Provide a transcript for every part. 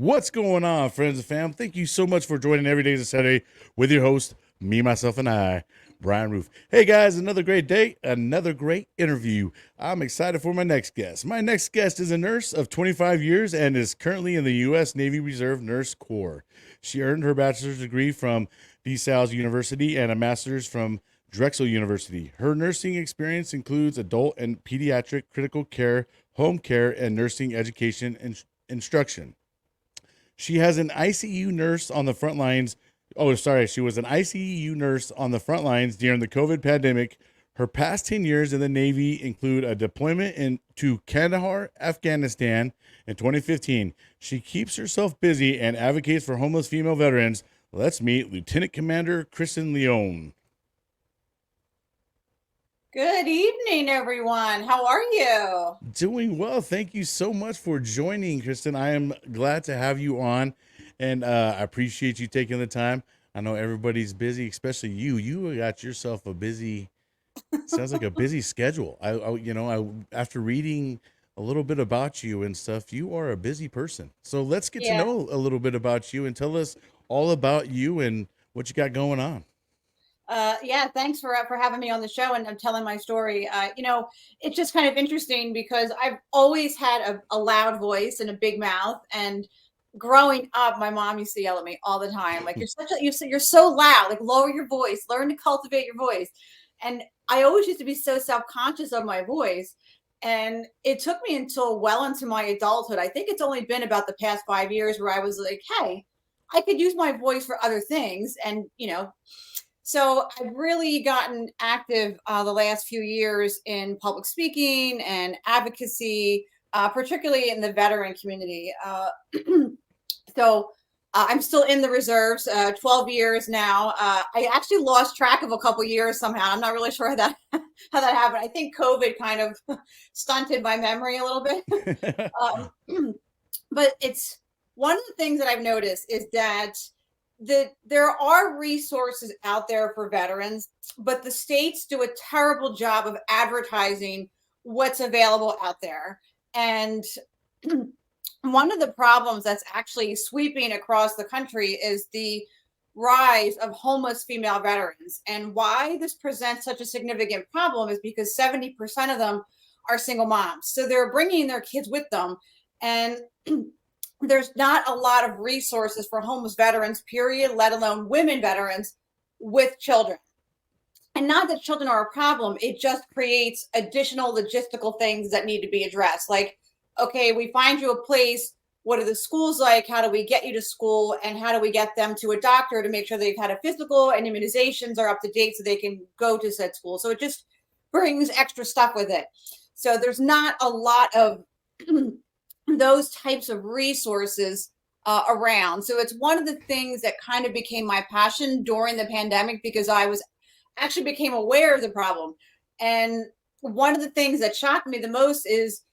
What's going on, friends and fam? Thank you so much for joining Every Day is a Saturday with your host, me, myself, and I, Brian Roof. Hey guys, another great day, another great interview. I'm excited for my next guest. My next guest is a nurse of 25 years and is currently in the U.S. Navy Reserve Nurse Corps. She earned her bachelor's degree from DeSales University and a master's from Drexel University. Her nursing experience includes adult and pediatric critical care, home care, and nursing education and instruction. She has an ICU nurse on the front lines. Oh, sorry. She was an ICU nurse on the front lines during the COVID pandemic. Her past 10 years in the Navy include a deployment to Kandahar, Afghanistan in 2015. She keeps herself busy and advocates for homeless female veterans. Let's meet Lieutenant Commander Kristin Leone. Good evening, everyone. How are you? Doing well. Thank you so much for joining, Kristen. I am glad to have you on, and I appreciate you taking the time. I know everybody's busy, especially you. You got yourself a busy, sounds like a busy schedule. After reading a little bit about you and stuff, you are a busy person. So let's get to Yeah. know a little bit about you and tell us all about you and what you got going on. Yeah, thanks for having me on the show and telling my story. It's just kind of interesting because I've always had a loud voice and a big mouth. And growing up, my mom used to yell at me all the time, like you're so loud, like lower your voice, learn to cultivate your voice. And I always used to be so self-conscious of my voice. And it took me until well into my adulthood. I think it's only been about the past 5 years where I was like, hey, I could use my voice for other things. And, so I've really gotten active the last few years in public speaking and advocacy, particularly in the veteran community. I'm still in the reserves, 12 years now. I actually lost track of a couple years somehow. I'm not really sure how that how that happened. I think COVID kind of stunted my memory a little bit. um, but it's one of the things that I've noticed is that there are resources out there for veterans, but the states do a terrible job of advertising what's available out there. And one of the problems that's actually sweeping across the country is the rise of homeless female veterans. And why this presents such a significant problem is because 70% of them are single moms. So they're bringing their kids with them. And there's not a lot of resources for homeless veterans, period, let alone women veterans with children. And not that children are a problem, it just creates additional logistical things that need to be addressed. Like, okay, we find you a place. What are the schools like? How do we get you to school? And how do we get them to a doctor to make sure they've had a physical and immunizations are up to date so they can go to said school? So it just brings extra stuff with it. So there's not a lot of those types of resources around. So it's one of the things that kind of became my passion during the pandemic because I was actually became aware of the problem. And one of the things that shocked me the most is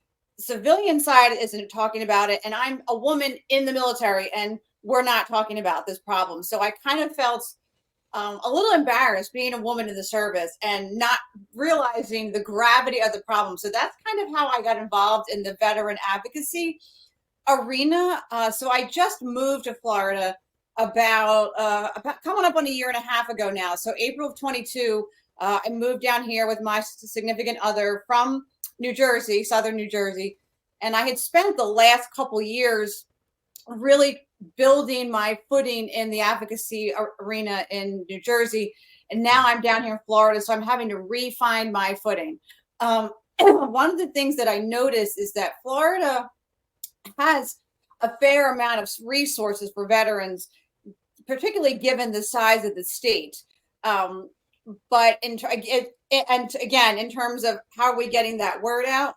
civilian side isn't talking about it. And I'm a woman in the military and we're not talking about this problem. So I kind of felt a little embarrassed being a woman in the service and not realizing the gravity of the problem. So that's kind of how I got involved in the veteran advocacy arena. So I just moved to Florida about coming up on a year and a half ago now. So April of 22, I moved down here with my significant other from New Jersey, Southern New Jersey. And I had spent the last couple years really building my footing in the advocacy arena in New Jersey. And now I'm down here in Florida, so I'm having to refine my footing. One of the things that I noticed is that Florida has a fair amount of resources for veterans, particularly given the size of the state. But in terms of how are we getting that word out,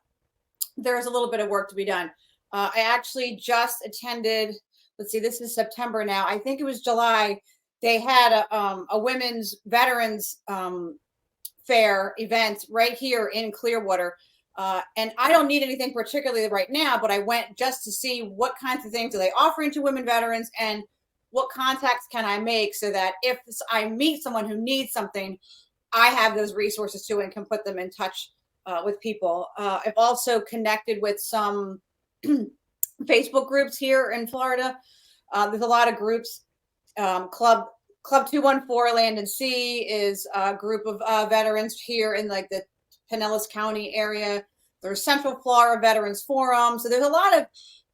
there's a little bit of work to be done. I actually just attended, let's see, this is September now. I think it was July. They had a women's veterans fair event right here in Clearwater. And I don't need anything particularly right now, but I went just to see what kinds of things are they offering to women veterans and what contacts can I make so that if I meet someone who needs something, I have those resources too and can put them in touch with people. I've also connected with some Facebook groups here in Florida. There's a lot of groups. Club 214 Land and Sea is a group of veterans here in like the Pinellas County area. There's Central Florida Veterans Forum. So there's a lot of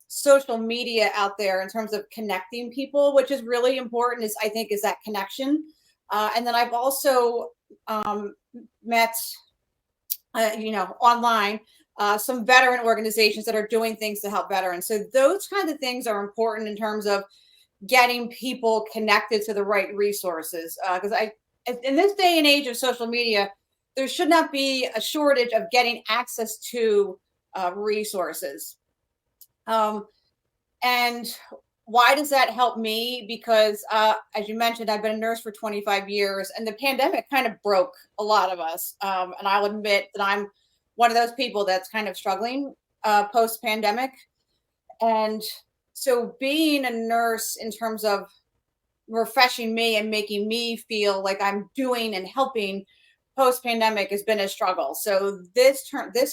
social media out there in terms of connecting people, which is really important, I think, is that connection. And then I've also met, online, some veteran organizations that are doing things to help veterans. So those kinds of things are important in terms of getting people connected to the right resources. Because in this day and age of social media, there should not be a shortage of getting access to resources. And why does that help me? Because as you mentioned, I've been a nurse for 25 years, and the pandemic kind of broke a lot of us. And I'll admit that I'm one of those people that's kind of struggling post-pandemic. And so being a nurse in terms of refreshing me and making me feel like I'm doing and helping post-pandemic has been a struggle. So this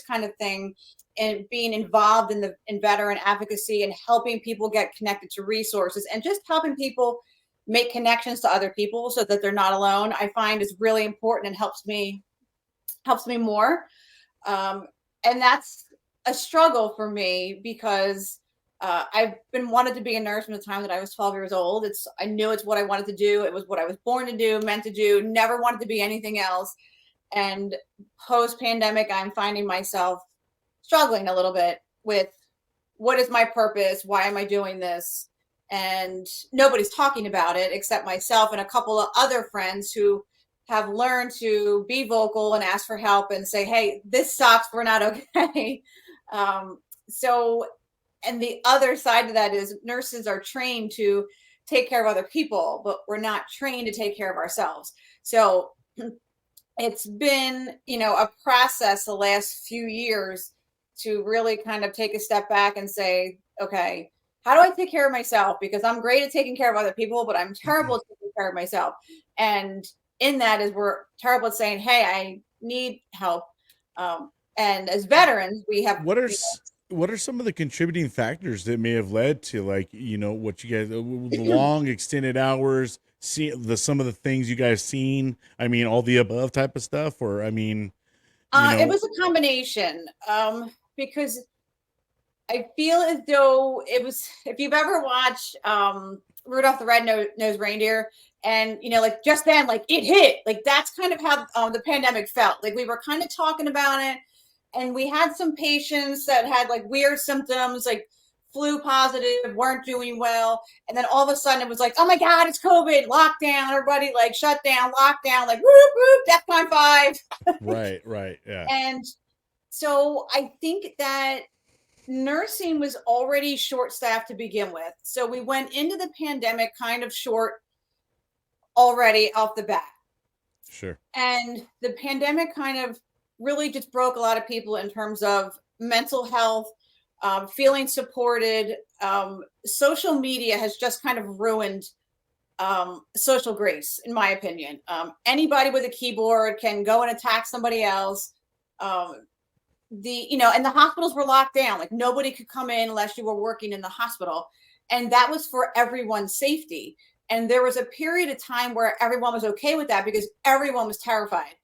kind of thing and being involved in veteran advocacy and helping people get connected to resources and just helping people make connections to other people so that they're not alone, I find is really important and helps me more. And that's a struggle for me because I've been wanted to be a nurse from the time that I was 12 years old. I knew it's what I wanted to do. It was what I was born to do, meant to do, never wanted to be anything else. And post-pandemic, I'm finding myself struggling a little bit with what is my purpose? Why am I doing this? And nobody's talking about it except myself and a couple of other friends who have learned to be vocal and ask for help and say, hey, this sucks. We're not okay. And the other side of that is nurses are trained to take care of other people, but we're not trained to take care of ourselves. So it's been, a process the last few years to really kind of take a step back and say, okay, how do I take care of myself? Because I'm great at taking care of other people, but I'm terrible at taking care of myself. And in that is we're terrible at saying, hey, I need help. And as veterans, we have what are some of the contributing factors that may have led to what you guys, the long extended hours, some of the things you guys seen? I mean, all the above type of stuff, or I mean, it was a combination. Because I feel as though it was, if you've ever watched Rudolph the Red-Nosed Reindeer, and just then, it hit, that's kind of how the pandemic felt. We were kind of talking about it, and we had some patients that had weird symptoms, flu positive, weren't doing well, and then all of a sudden it was oh my God, it's COVID, lockdown, everybody shut down, lockdown, whoop whoop, DEFCON 5. Right, yeah. And so I think that nursing was already short-staffed to begin with. So we went into the pandemic kind of short already off the bat. Sure. And the pandemic kind of really just broke a lot of people in terms of mental health, feeling supported. Social media has just kind of ruined social grace, in my opinion. Anybody with a keyboard can go and attack somebody else. And the hospitals were locked down. Nobody could come in unless you were working in the hospital. And that was for everyone's safety. And there was a period of time where everyone was okay with that because everyone was terrified.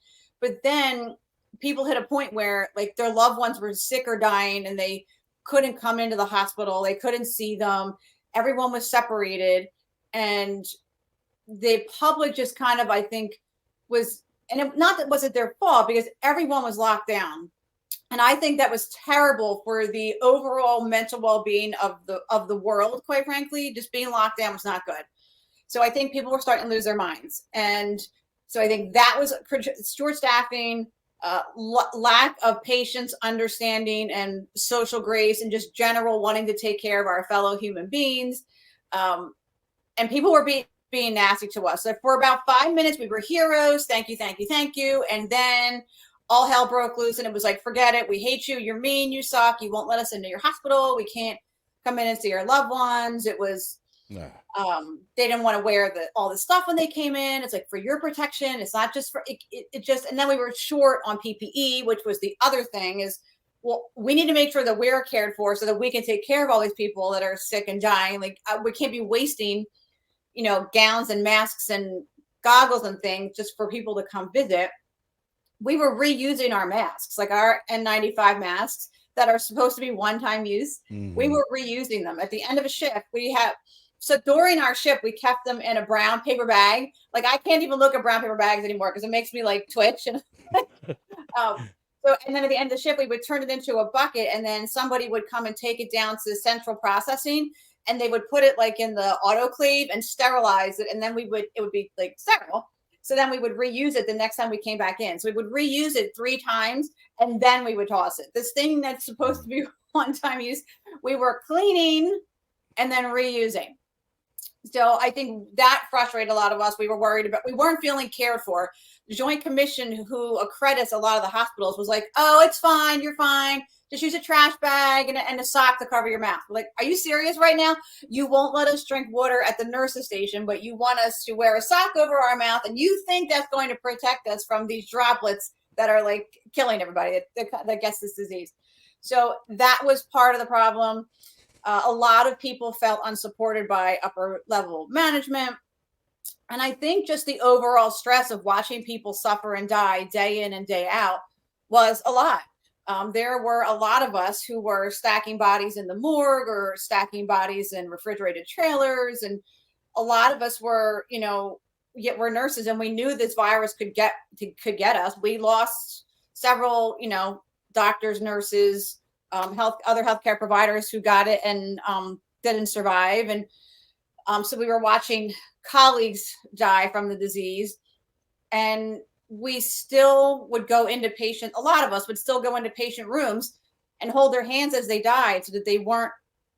But then people hit a point where their loved ones were sick or dying and they couldn't come into the hospital. They couldn't see them. Everyone was separated. And the public just kind of, I think, was, not that it wasn't their fault because everyone was locked down. And I think that was terrible for the overall mental well-being of the world, quite frankly. Just being locked down was not good. So I think people were starting to lose their minds. And so I think that was short staffing, lack of patience, understanding, and social grace, and just general wanting to take care of our fellow human beings. And people were being nasty to us. So for about 5 minutes, we were heroes. Thank you, thank you, thank you. And then all hell broke loose, and it was forget it. We hate you. You're mean. You suck. You won't let us into your hospital. We can't come in and see our loved ones. It was, they didn't want to wear all the stuff when they came in. It's for your protection. It's not just for it just, and then we were short on PPE, which was the other thing is well, we need to make sure that we're cared for so that we can take care of all these people that are sick and dying. Like we can't be wasting, gowns and masks and goggles and things just for people to come visit. We were reusing our masks, like our N95 masks that are supposed to be one-time use. Mm-hmm. We were reusing them. At the end of a shift, so during our shift, we kept them in a brown paper bag. Like I can't even look at brown paper bags anymore because it makes me like twitch. And and then at the end of the shift, we would turn it into a bucket, and then somebody would come and take it down to central processing, and they would put it like in the autoclave and sterilize it, and then it would be like sterile. So then we would reuse it the next time we came back in. So we would reuse it 3 times, and then we would toss it. This thing that's supposed to be one-time use, we were cleaning and then reusing. So I think that frustrated a lot of us. We were worried about, we weren't feeling cared for. The Joint Commission, who accredits a lot of the hospitals, was like, oh, it's fine. You're fine. Just use a trash bag and a sock to cover your mouth. Like, are you serious right now? You won't let us drink water at the nurse's station, but you want us to wear a sock over our mouth, and you think that's going to protect us from these droplets that are like killing everybody that gets this disease. So that was part of the problem. A lot of people felt unsupported by upper level management. And I think just the overall stress of watching people suffer and die day in and day out was a lot. There were a lot of us who were stacking bodies in the morgue or stacking bodies in refrigerated trailers. And a lot of us were, we're nurses, and we knew this virus could get us. We lost several, doctors, nurses, other healthcare providers who got it and didn't survive. And so we were watching colleagues die from the disease, and we still would go into a lot of us would still go into patient rooms and hold their hands as they died so that they weren't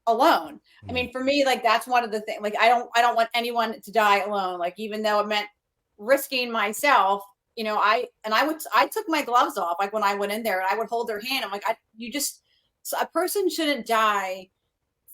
alone. Mm-hmm. I mean, for me, like that's one of the things, like I don't want anyone to die alone. Like, even though it meant risking myself, I took my gloves off, like when I went in there, and I would hold their hand. I'm like, a person shouldn't die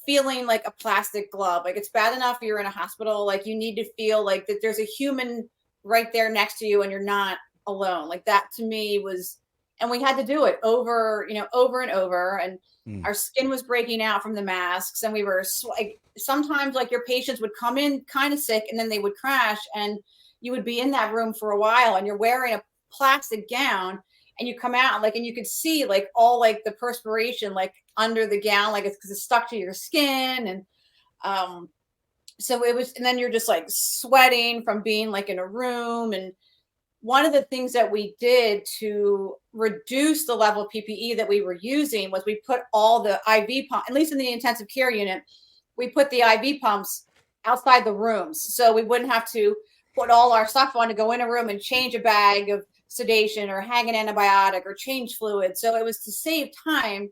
feeling like a plastic glove. Like, it's bad enough you're in a hospital. Like, you need to feel like that there's a human right there next to you and you're not alone. Like, that to me was, and we had to do it over and over. And our skin was breaking out from the masks, and we were like, sometimes like your patients would come in kind of sick and then they would crash, and you would be in that room for a while and you're wearing a plastic gown, and you come out and you could see like all like the perspiration like under the gown, like it's because it's stuck to your skin. And so it was, and then you're just like sweating from being like in a room. And one of the things that we did to reduce the level of PPE that we were using was we put all the IV pump, at least in the intensive care unit, we put the IV pumps outside the rooms. So we wouldn't have to put all our stuff on to go in a room and change a bag of sedation or hang an antibiotic or change fluid. So it was to save time.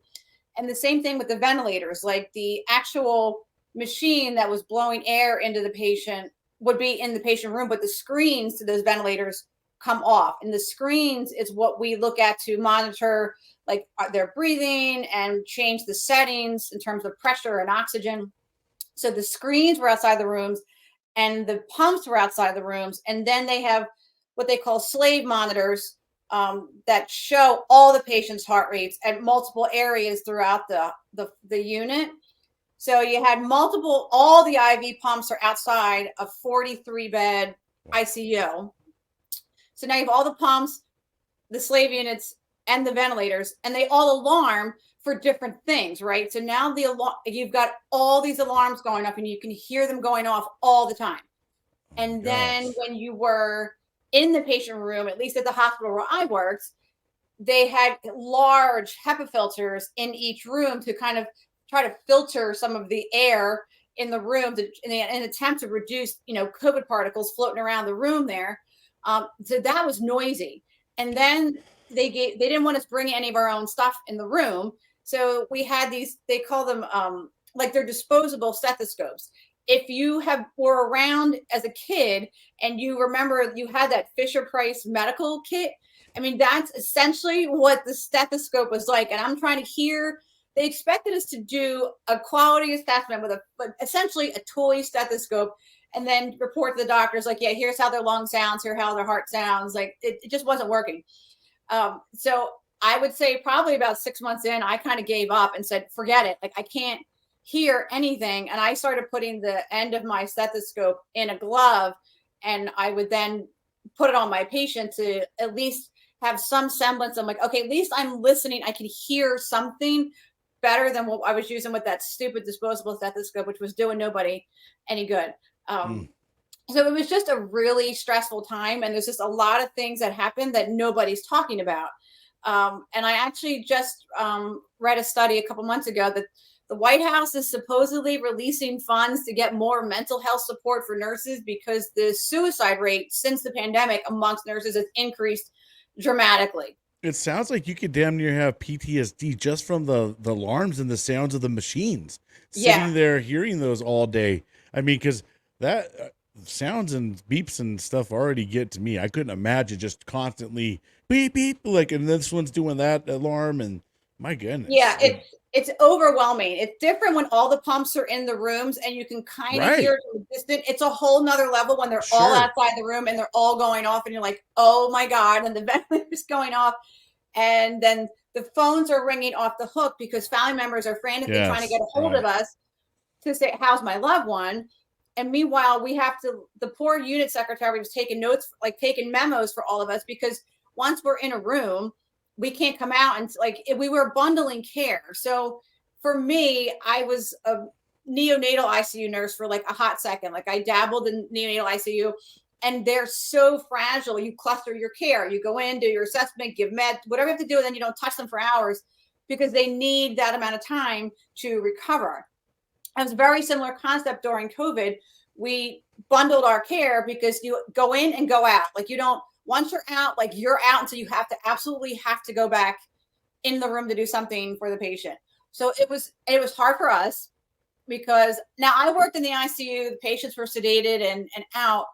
And the same thing with the ventilators, like the actual machine that was blowing air into the patient would be in the patient room, but the screens to those ventilators come off. And the screens is what we look at to monitor like their breathing and change the settings in terms of pressure and oxygen. So the screens were outside the rooms and the pumps were outside the rooms. And then they have what they call slave monitors that show all the patients' heart rates at multiple areas throughout the unit. So you had all the IV pumps are outside a 43-bed ICU. So now you have all the pumps, the slave units, and the ventilators, and they all alarm for different things, right? So now you've got all these alarms going up, and you can hear them going off all the time. And then when you were in the patient room, at least at the hospital where I worked, they had large HEPA filters in each room to kind of try to filter some of the air in the room in an attempt to reduce, COVID particles floating around the room there. So that was noisy. And then they didn't want us bringing any of our own stuff in the room. So we had these, they call them like they're disposable stethoscopes. If you were around as a kid and you remember you had that Fisher-Price medical kit, I mean, that's essentially what the stethoscope was like. And I'm trying to hear, they expected us to do a quality assessment with essentially a toy stethoscope and then report to the doctors like, yeah, here's how their lung sounds, here's how their heart sounds. Like it just wasn't working. So I would say probably about 6 months in, I kind of gave up and said, forget it. Like I can't hear anything. And I started putting the end of my stethoscope in a glove, and I would then put it on my patient to at least have some semblance. I'm like, okay, at least I'm listening. I can hear something better than what I was using with that stupid disposable stethoscope, which was doing nobody any good. So it was just a really stressful time. And there's just a lot of things that happened that nobody's talking about. And I actually just read a study a couple months ago that the White House is supposedly releasing funds to get more mental health support for nurses because the suicide rate since the pandemic amongst nurses has increased dramatically. It sounds like you could damn near have PTSD just from the alarms and the sounds of the machines. Sitting there hearing those all day. I mean, because that sounds and beeps and stuff already get to me. I couldn't imagine just constantly beep beep, like, and this one's doing that alarm, and my goodness. Yeah, it's overwhelming. It's different when all the pumps are in the rooms and you can kind of hear it from a distance. It's a whole nother level when they're all outside the room and they're all going off and you're like, oh my God, and the ventilator's going off. And then the phones are ringing off the hook because family members are frantically trying to get a hold of us to say, how's my loved one? And meanwhile, we have to, the poor unit secretary was taking notes, like taking memos for all of us, because once we're in a room, we can't come out, and like we were bundling care. So for me, I was a neonatal ICU nurse for like a hot second. Like I dabbled in neonatal ICU, and they're so fragile. You cluster your care. You go in, do your assessment, give meds, whatever you have to do, and then you don't touch them for hours because they need that amount of time to recover. It was a very similar concept during COVID. We bundled our care because you go in and go out. Like you don't, once you're out, like you're out until you have to absolutely have to go back in the room to do something for the patient. So it was hard for us because now I worked in the ICU. The patients were sedated and out.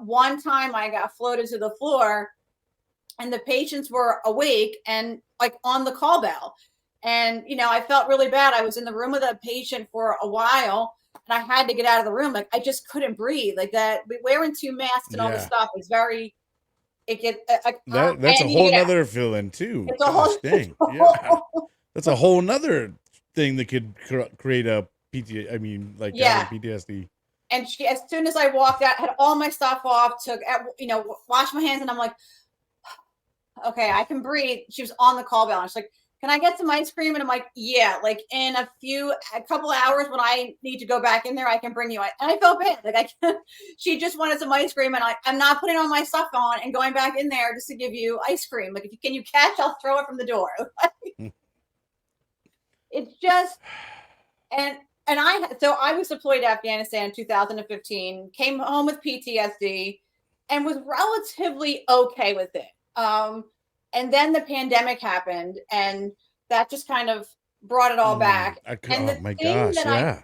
One time I got floated to the floor and the patients were awake and like on the call bell. And, you know, I felt really bad. I was in the room with a patient for a while and I had to get out of the room. Like I just couldn't breathe like that. Wearing 2 masks and all this stuff is very, it get that's a whole nother feeling too. It's a whole thing. That's a whole nother thing that could create a PTSD. I mean, like PTSD. And she, as soon as I walked out, had all my stuff off, took, you know, washed my hands, and I'm like, okay, I can breathe. She was on the call bell. And she's like, can I get some ice cream? And I'm like, yeah, like in a couple of hours when I need to go back in there, I can bring you. And I felt bad. Like she just wanted some ice cream, and I'm not putting all my stuff on and going back in there just to give you ice cream. Like, can you catch? I'll throw it from the door. It's just, so I was deployed to Afghanistan in 2015, came home with PTSD and was relatively okay with it. And then the pandemic happened and that just kind of brought it all back. And the thing that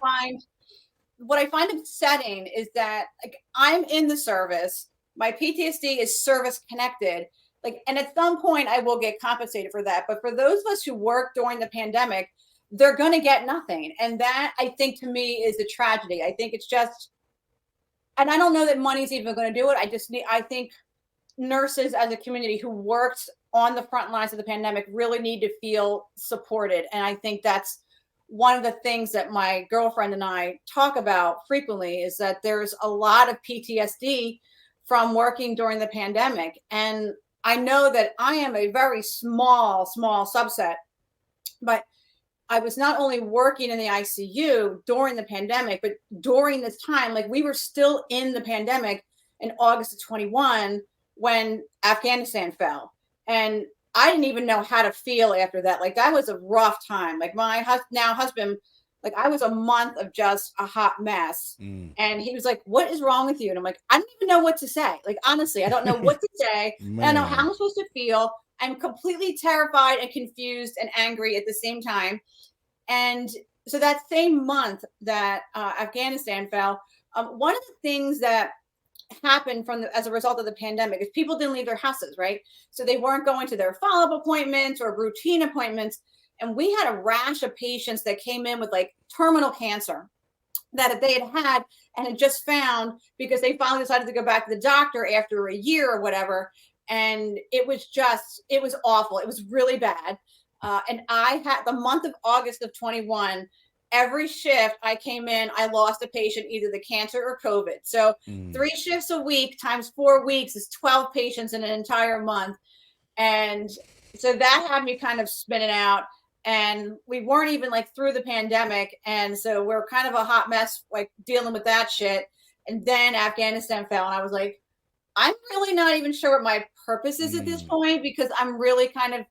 what I find upsetting is that like I'm in the service, my PTSD is service connected. Like, and at some point I will get compensated for that. But for those of us who worked during the pandemic, they're going to get nothing. And that I think to me is a tragedy. I think it's just, and I don't know that money's even going to do it. I think nurses as a community who worked on the front lines of the pandemic really need to feel supported. And I think that's one of the things that my girlfriend and I talk about frequently is that there's a lot of PTSD from working during the pandemic. And I know that I am a very small subset, but I was not only working in the ICU during the pandemic, but during this time, like we were still in the pandemic in August of 21 when Afghanistan fell. And I didn't even know how to feel after that. Like that was a rough time. Like my husband, like I was a month of just a hot mess. And he was like, what is wrong with you? And I'm like, I don't even know what to say. Like, honestly, I don't know what to say. I don't know how I'm supposed to feel. I'm completely terrified and confused and angry at the same time. And so that same month that Afghanistan fell, one of the things that happened as a result of the pandemic is people didn't leave their houses, right? So they weren't going to their follow-up appointments or routine appointments. And we had a rash of patients that came in with like terminal cancer that they had and had just found because they finally decided to go back to the doctor after a year or whatever. And it was awful. It was really bad. And I had the month of August of 21, every shift I came in, I lost a patient, either the cancer or COVID. So 3 shifts a week times 4 weeks is 12 patients in an entire month. And so that had me kind of spinning out. And we weren't even like through the pandemic. And so we're kind of a hot mess, like dealing with that shit. And then Afghanistan fell. And I was like, I'm really not even sure what my purpose is at this point, because I'm really kind of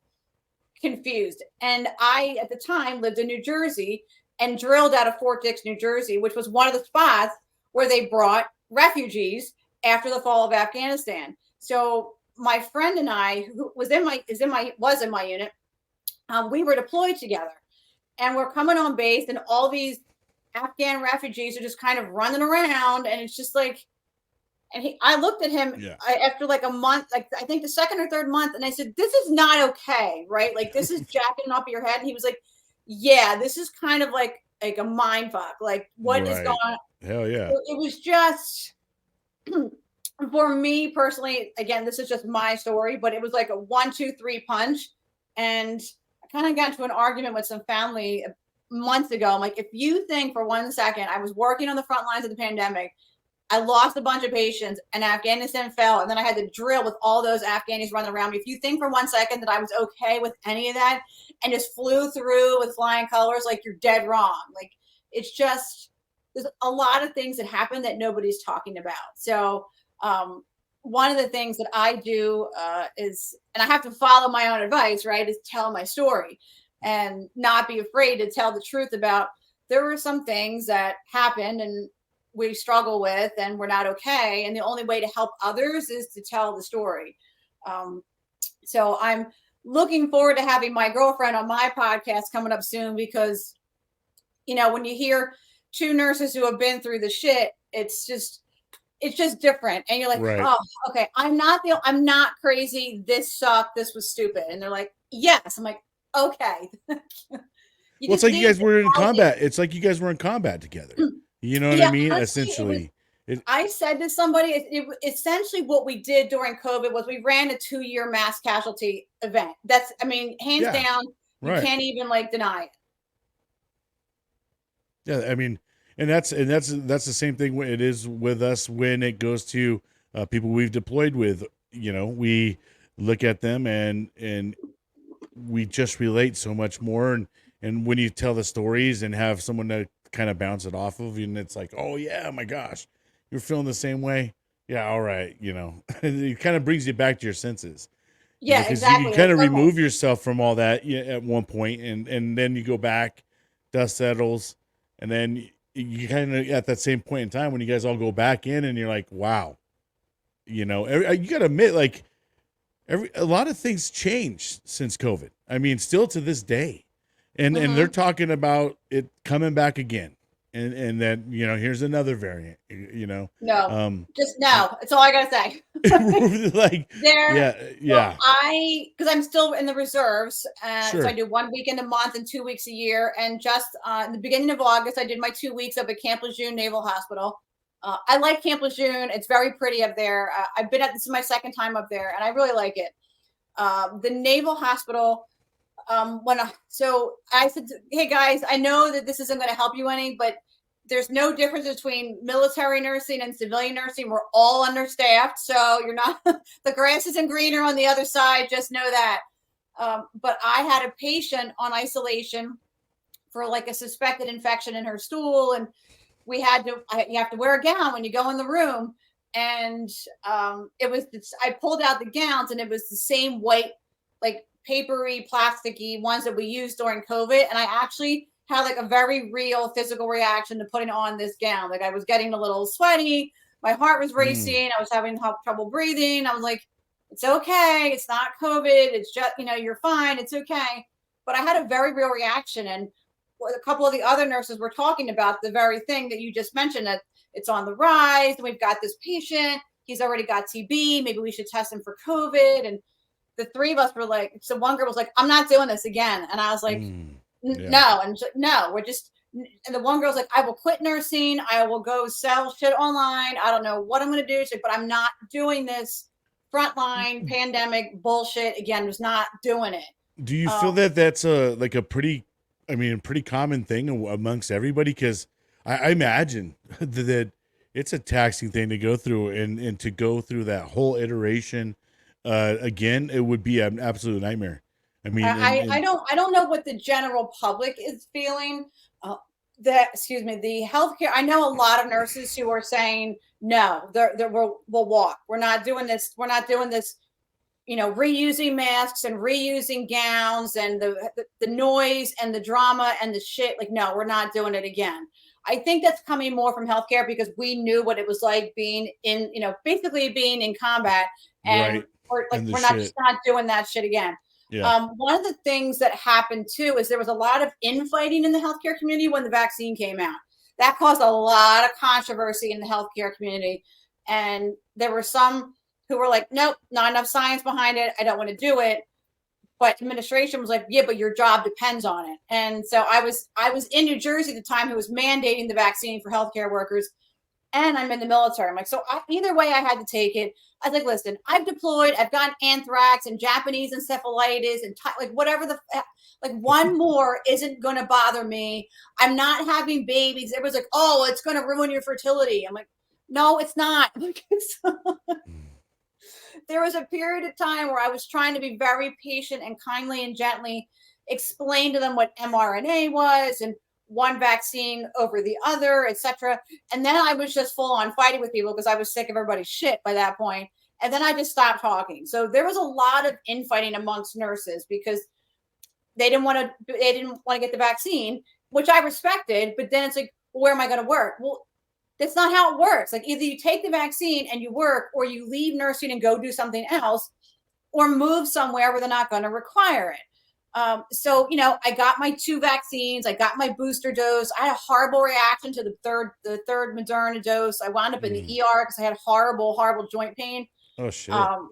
confused. And I, at the time, lived in New Jersey and drilled out of Fort Dix, New Jersey, which was one of the spots where they brought refugees after the fall of Afghanistan. So my friend and I, who was in my unit, we were deployed together, and we're coming on base, and all these Afghan refugees are just kind of running around, and it's just like, and I looked at him after like a month, like I think the second or third month, and I said, "This is not okay, right? Like this is jacking up your head." And he was like, "Yeah, this is kind of like a mind fuck. Like what is going on?" Hell yeah! It was just for me personally. Again, this is just my story, but it was like a 1, 2, 3 punch, and I kind of got into an argument with some family months ago. I'm like, if you think for 1 second I was working on the front lines of the pandemic, I lost a bunch of patients, and Afghanistan fell, and then I had to drill with all those Afghanis running around me. If you think for 1 second that I was okay with any of that and just flew through with flying colors, like, you're dead wrong. Like, it's just, there's a lot of things that happen that nobody's talking about. So one of the things that I do is, and I have to follow my own advice, right, is tell my story and not be afraid to tell the truth about there were some things that happened and we struggle with and we're not okay. And the only way to help others is to tell the story. So I'm looking forward to having my girlfriend on my podcast coming up soon, because, you know, when you hear 2 nurses who have been through the shit, it's just different. And you're like, oh, okay, I'm not crazy. This sucked. This was stupid. And they're like, yes. I'm like, okay. Well, it's like you guys were in combat. It's like you guys were in combat together. You know what I mean? Honestly, essentially. I said to somebody, essentially what we did during COVID was we ran a 2-year mass casualty event. That's, I mean, hands down, you can't even like deny it. Yeah, I mean, and that's the same thing it is with us when it goes to people we've deployed with. You know, we look at them and we just relate so much more. And when you tell the stories and have someone to kind of bounce it off of, and it's like, oh yeah, my gosh, you're feeling the same way. Yeah, all right, you know, it kind of brings you back to your senses. Yeah, because exactly. you kind of remove yourself from all that at one point, and then you go back, dust settles, and then you kind of at that same point in time when you guys all go back in, and you're like, wow, you know, you got to admit, like, a lot of things changed since COVID. I mean, still to this day. And they're talking about it coming back again, and that, you know, here's another variant. You know, just no. That's all I gotta say. Like, yeah. Well, because I'm still in the reserves, Sure. so I do 1 weekend a month and 2 weeks a year. And just in the beginning of August, I did my 2 weeks up at Camp Lejeune Naval Hospital. I like Camp Lejeune. It's very pretty up there. This is my second time up there, and I really like it. The Naval Hospital. So I said, hey guys, I know that this isn't going to help you any, but there's no difference between military nursing and civilian nursing. We're all understaffed. So you're not, the grass isn't greener on the other side. Just know that. But I had a patient on isolation for like a suspected infection in her stool. And you have to wear a gown when you go in the room. And I pulled out the gowns, and it was the same white, like, papery, plasticky ones that we used during COVID. And I actually had like a very real physical reaction to putting on this gown. Like, I was getting a little sweaty. My heart was racing. I was having trouble breathing. I was like, it's okay. It's not COVID. It's just, you know, you're fine. It's okay. But I had a very real reaction. And a couple of the other nurses were talking about the very thing that you just mentioned, that it's on the rise. And we've got this patient. He's already got TB. Maybe we should test him for COVID. And the 3 of us were like, so one girl was like, I'm not doing this again. And I was like, no. And no, we're just, and the one girl's like, I will quit nursing. I will go sell shit online. I don't know what I'm going to do. She's like, but I'm not doing this frontline pandemic bullshit. Again, was not doing it. Do you feel that that's a pretty common thing amongst everybody? Because I imagine that it's a taxing thing to go through, and to go through that whole iteration again, it would be an absolute nightmare. I mean, I don't know what the general public is feeling. The healthcare. I know a lot of nurses who are saying no, we'll walk. We're not doing this. We're not doing this. Reusing masks and reusing gowns and the noise and the drama and the shit. Like, no, we're not doing it again. I think that's coming more from healthcare because we knew what it was like being in, basically being in combat, and we're not doing that shit again. Yeah. One of the things that happened too is there was a lot of infighting in the healthcare community when the vaccine came out. That caused a lot of controversy in the healthcare community, and there were some who were like, nope, not enough science behind it. I don't want to do it. But administration was like, yeah, but your job depends on it. And so I was in New Jersey at the time who was mandating the vaccine for healthcare workers. And I'm in the military. I'm like, so either way I had to take it. I was like, listen, I've deployed, I've gotten anthrax and Japanese encephalitis and whatever one more isn't going to bother me. I'm not having babies. Everyone's like, oh, it's going to ruin your fertility. I'm like, no, it's not. There was a period of time where I was trying to be very patient and kindly and gently explain to them what mRNA was and one vaccine over the other, etc. And then I was just full on fighting with people because I was sick of everybody's shit by that point. And then I just stopped talking. So there was a lot of infighting amongst nurses because they didn't want to get the vaccine, which I respected. But then it's like, well, where am I going to work? Well, that's not how it works. Like, either you take the vaccine and you work, or you leave nursing and go do something else, or move somewhere where they're not going to require it. So, I got my 2 vaccines. I got my booster dose. I had a horrible reaction to the third Moderna dose. I wound up in the ER because I had horrible joint pain. Oh shit. And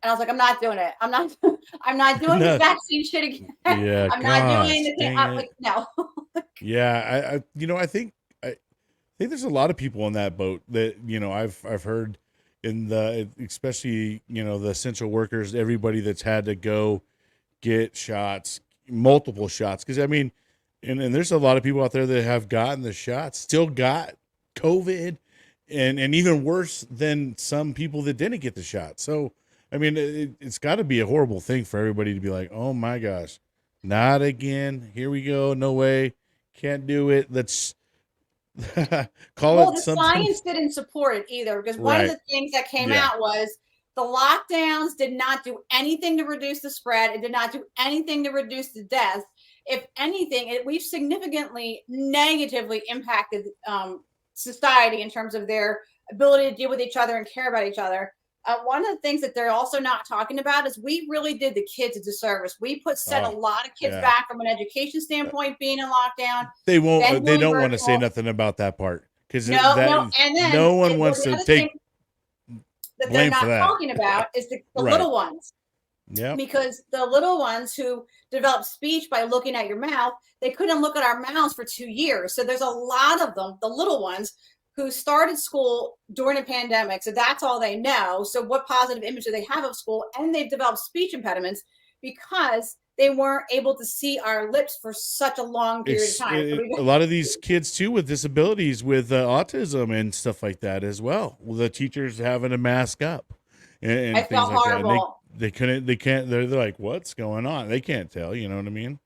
I was like, I'm not doing it. I'm not doing this vaccine shit again. Yeah, I'm not doing it. I'm like, no. Yeah, I think there's a lot of people in that boat that, I've heard in especially, the essential workers, everybody that's had to go get shots, multiple shots. Cause and there's a lot of people out there that have gotten the shots, still got COVID, and even worse than some people that didn't get the shot. So, it's gotta be a horrible thing for everybody to be like, oh my gosh, not again. Here we go. No way. Can't do it. Let's the science didn't support it either, because one of the things that came out was the lockdowns did not do anything to reduce the spread. It did not do anything to reduce the death. If anything, we've significantly negatively impacted society in terms of their ability to deal with each other and care about each other. One of the things that they're also not talking about is we really did the kids a disservice. We set a lot of kids back from an education standpoint being in lockdown. They won't. They don't want to say nothing about that part because no one wants to take that they're not talking about is the little ones. Yeah. Because the little ones who develop speech by looking at your mouth, they couldn't look at our mouths for 2 years. So there's a lot of them, the little ones, who started school during a pandemic. So that's all they know. So what positive image do they have of school? And they've developed speech impediments because they weren't able to see our lips for such a long period of time. A lot of these kids too with disabilities, with autism and stuff like that as well. The teachers having to mask up and I things felt like horrible. that. They can't, they're like, what's going on? They can't tell, you know what I mean?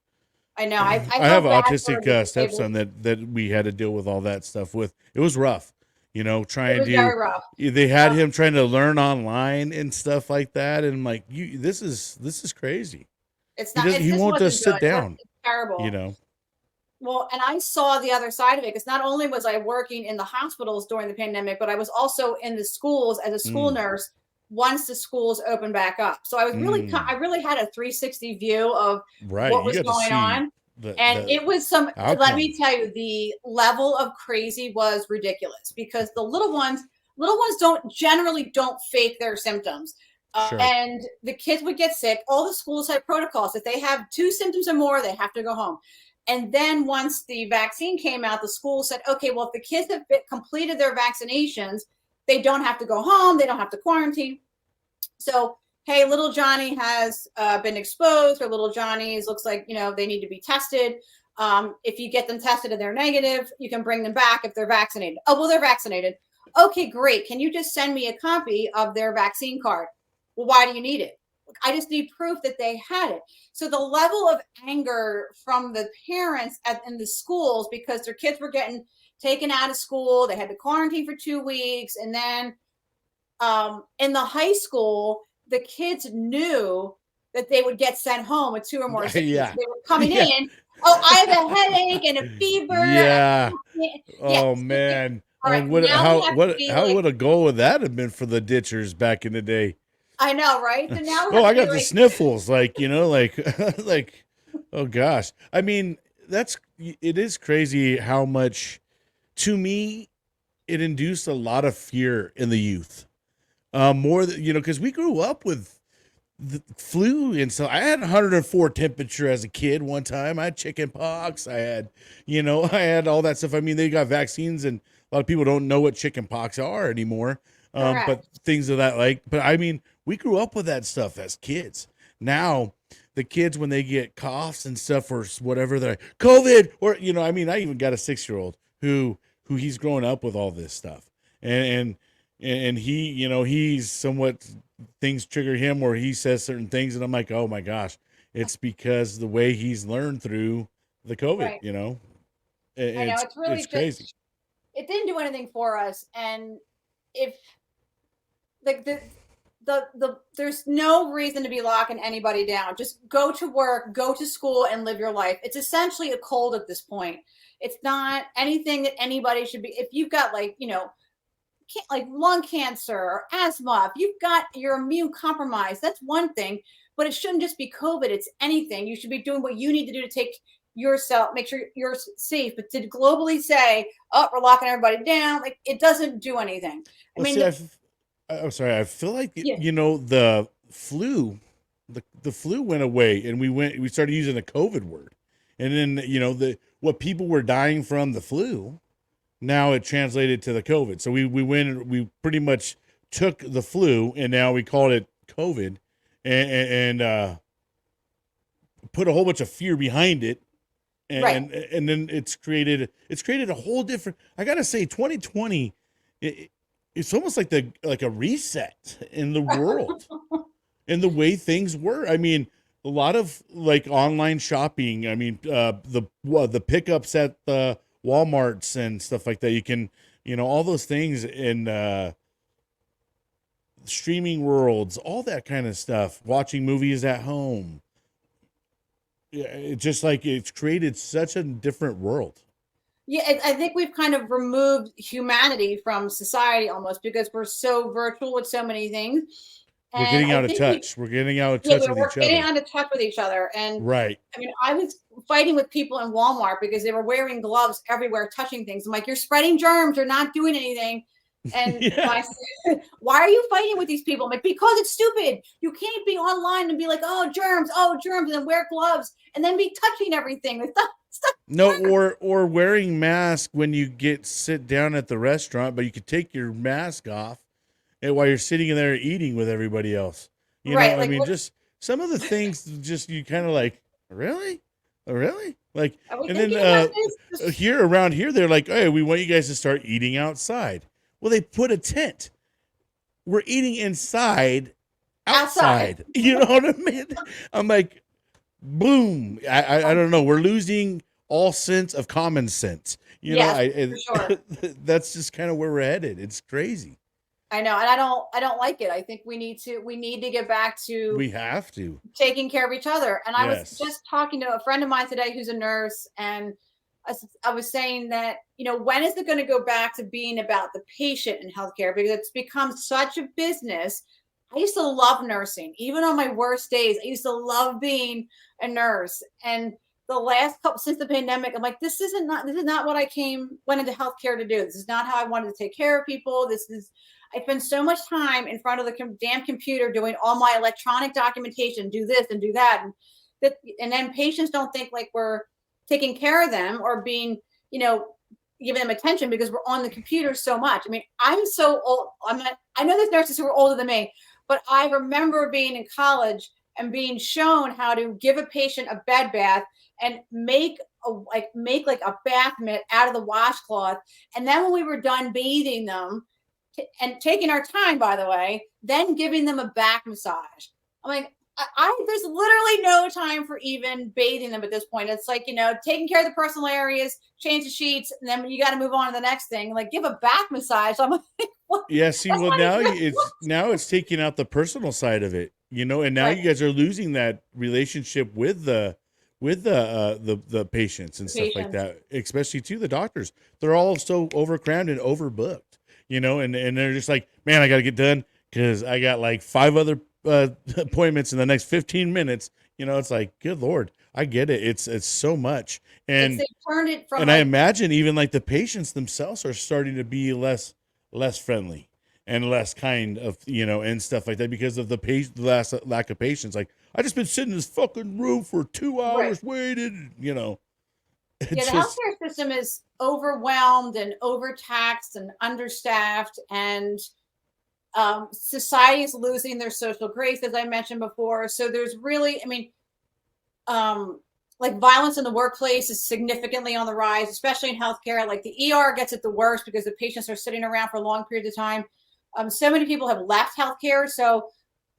I know. I have an autistic stepson that we had to deal with all that stuff with. It was rough, very rough. They had him trying to learn online and stuff like that. And I'm like, this is crazy. It's not, he won't just sit down. It's terrible. Well, and I saw the other side of it, because not only was I working in the hospitals during the pandemic, but I was also in the schools as a school nurse once the schools opened back up. So I was I really had a 360 view of what was going on. It was let me tell you, the level of crazy was ridiculous, because the little ones generally don't fake their symptoms. Sure. And the kids would get sick. All the schools had protocols. If they have 2 symptoms or more, they have to go home. And then once the vaccine came out, the school said, okay, well, if the kids have completed their vaccinations, they don't have to go home. They don't have to quarantine. So, hey, little Johnny has been exposed, or little Johnny's looks like, they need to be tested. If you get them tested and they're negative, you can bring them back if they're vaccinated. Oh, well, they're vaccinated. Okay, great. Can you just send me a copy of their vaccine card? Well, why do you need it? I just need proof that they had it. So the level of anger from the parents in the schools, because their kids were getting taken out of school, they had to quarantine for 2 weeks, and then in the high school, the kids knew that they would get sent home with 2 or more sick. Yeah. They were coming in. Oh, I have a headache and a fever. Yeah. Oh So man. all I right, mean, now we have to be how like, would a goal of that have been for the ditchers back in the day? I know, right? So now we Oh, have I to be got the like, sniffles, like, like, oh gosh. I mean, it is crazy how much, to me, it induced a lot of fear in the youth. More than, because we grew up with the flu, and so I had 104 temperature as a kid one time. I had chicken pox. I had, I had all that stuff. I mean, they got vaccines, and a lot of people don't know what chicken pox are anymore. But correct. things of that but I mean, we grew up with that stuff as kids. Now, the kids, when they get coughs and stuff or whatever, they're like, COVID, or, I mean, I even got a 6-year-old who he's growing up with all this stuff. And he, he's somewhat, things trigger him where he says certain things, and I'm like, oh my gosh, it's because the way he's learned through the COVID, Right. I know, it's really it's crazy. It didn't do anything for us. And if like there's no reason to be locking anybody down. Just go to work, go to school, and live your life. It's essentially a cold at this point. It's not anything that anybody should be. If you've got like lung cancer or asthma, if you've got your immune compromised, that's one thing. But it shouldn't just be COVID. It's anything. You should be doing what you need to do to take yourself, make sure you're safe. But to globally say, "Oh, we're locking everybody down," like it doesn't do anything. I Well, mean, see, I'm sorry. I feel like yeah, the flu, the flu went away, and we started using the COVID word, and then what people were dying from the flu, now it translated to the COVID. So we pretty much took the flu, and now we called it COVID, and put a whole bunch of fear behind it, right. and then it's created a whole different. I gotta say, 2020. It's almost like a reset in the world and the way things were. I mean, a lot of like online shopping. I mean, the pickups at the Walmarts and stuff like that. You can, all those things in streaming worlds, all that kind of stuff. Watching movies at home. Yeah, it's just like it's created such a different world. Yeah, I think we've kind of removed humanity from society almost because we're so virtual with so many things. We're And getting I out of think touch. We're getting out of yeah, touch with we're each getting other. out of touch with each other. And Right. I mean, I was fighting with people in Walmart because they were wearing gloves everywhere, touching things. I'm like, you're spreading germs. You're not doing anything. And Yeah. I said, why are you fighting with these people? I'm like, because it's stupid. You can't be online and be like, oh, germs, and then wear gloves and then be touching everything. Like, stop. No, or wearing mask when you sit down at the restaurant, but you could take your mask off while you're sitting in there eating with everybody else. Right. I Like, mean, just some of the things, just you kind of like, really, really, like, are we and thinking then about this? around here, they're like, hey, we want you guys to start eating outside. Well, they put a tent. We're eating outside. You know what I mean? I'm like, boom. I don't know. We're losing all sense of common sense. Yes, for sure. That's just kind of where we're headed. It's crazy. I know, and I don't like it. I think we need to get back to We have to. taking care of each other. And I was Yes. just talking to a friend of mine today who's a nurse, and I was saying that, when is it going to go back to being about the patient in healthcare? Because it's become such a business. I used to love nursing. Even on my worst days, I used to love being a nurse. And the last couple since the pandemic, I'm like, this is not what I went into healthcare to do. This is not how I wanted to take care of people. I spend so much time in front of the damn computer doing all my electronic documentation, do this and do that. And then patients don't think like we're taking care of them or being, giving them attention because we're on the computer so much. I mean, I'm so old. I know there's nurses who are older than me. But I remember being in college and being shown how to give a patient a bed bath and make like a bath mitt out of the washcloth. And then when we were done bathing them and taking our time, by the way, then giving them a back massage. I'm like, there's literally no time for even bathing them at this point. It's like, taking care of the personal areas, change the sheets, and then you got to move on to the next thing. Like, give a back massage. I'm like, what? Yeah, see, well, now it's taking out the personal side of it, and now Right. you guys are losing that relationship with the patients and stuff like that, especially to the doctors. They're all so overcrammed and overbooked, and they're just like, man, I got to get done because I got like 5 other appointments in the next 15 minutes. It's like, good Lord, I get it. It's so much. And they turned it from, I imagine even like the patients themselves are starting to be less friendly and less kind of, and stuff like that because of the lack of patience. Like, I just been sitting in this fucking room for 2 hours waiting, the healthcare system is overwhelmed and overtaxed and understaffed, and society is losing their social grace, as I mentioned before. So there's really, like, violence in the workplace is significantly on the rise, especially in healthcare. Like, the ER gets it the worst because the patients are sitting around for long periods of time. So many people have left healthcare, so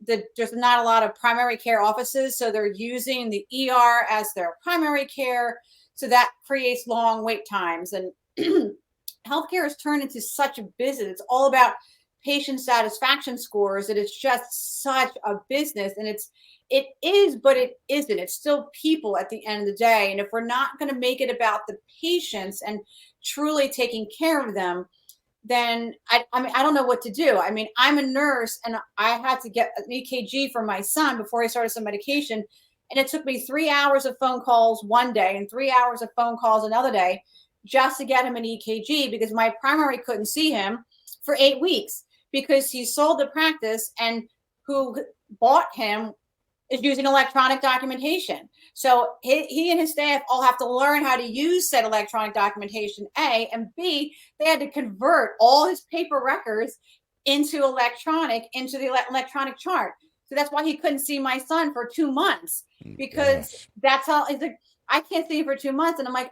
there's not a lot of primary care offices, so they're using the ER as their primary care. So that creates long wait times, and healthcare has turned into such a business. It's all about patient satisfaction scores, and it's just such a business. And it is, but it isn't. It's still people at the end of the day. And if we're not going to make it about the patients and truly taking care of them, then I don't know what to do. I'm a nurse, and I had to get an EKG for my son before he started some medication. And it took me 3 hours of phone calls one day and 3 hours of phone calls another day just to get him an EKG, because my primary couldn't see him for 8 weeks because he sold the practice, and who bought him is using electronic documentation. So he and his staff all have to learn how to use said electronic documentation, A, and B, they had to convert all his paper records into the electronic chart. So that's why he couldn't see my son for 2 months, because that's how it's like, I can't see him for 2 months. And I'm like,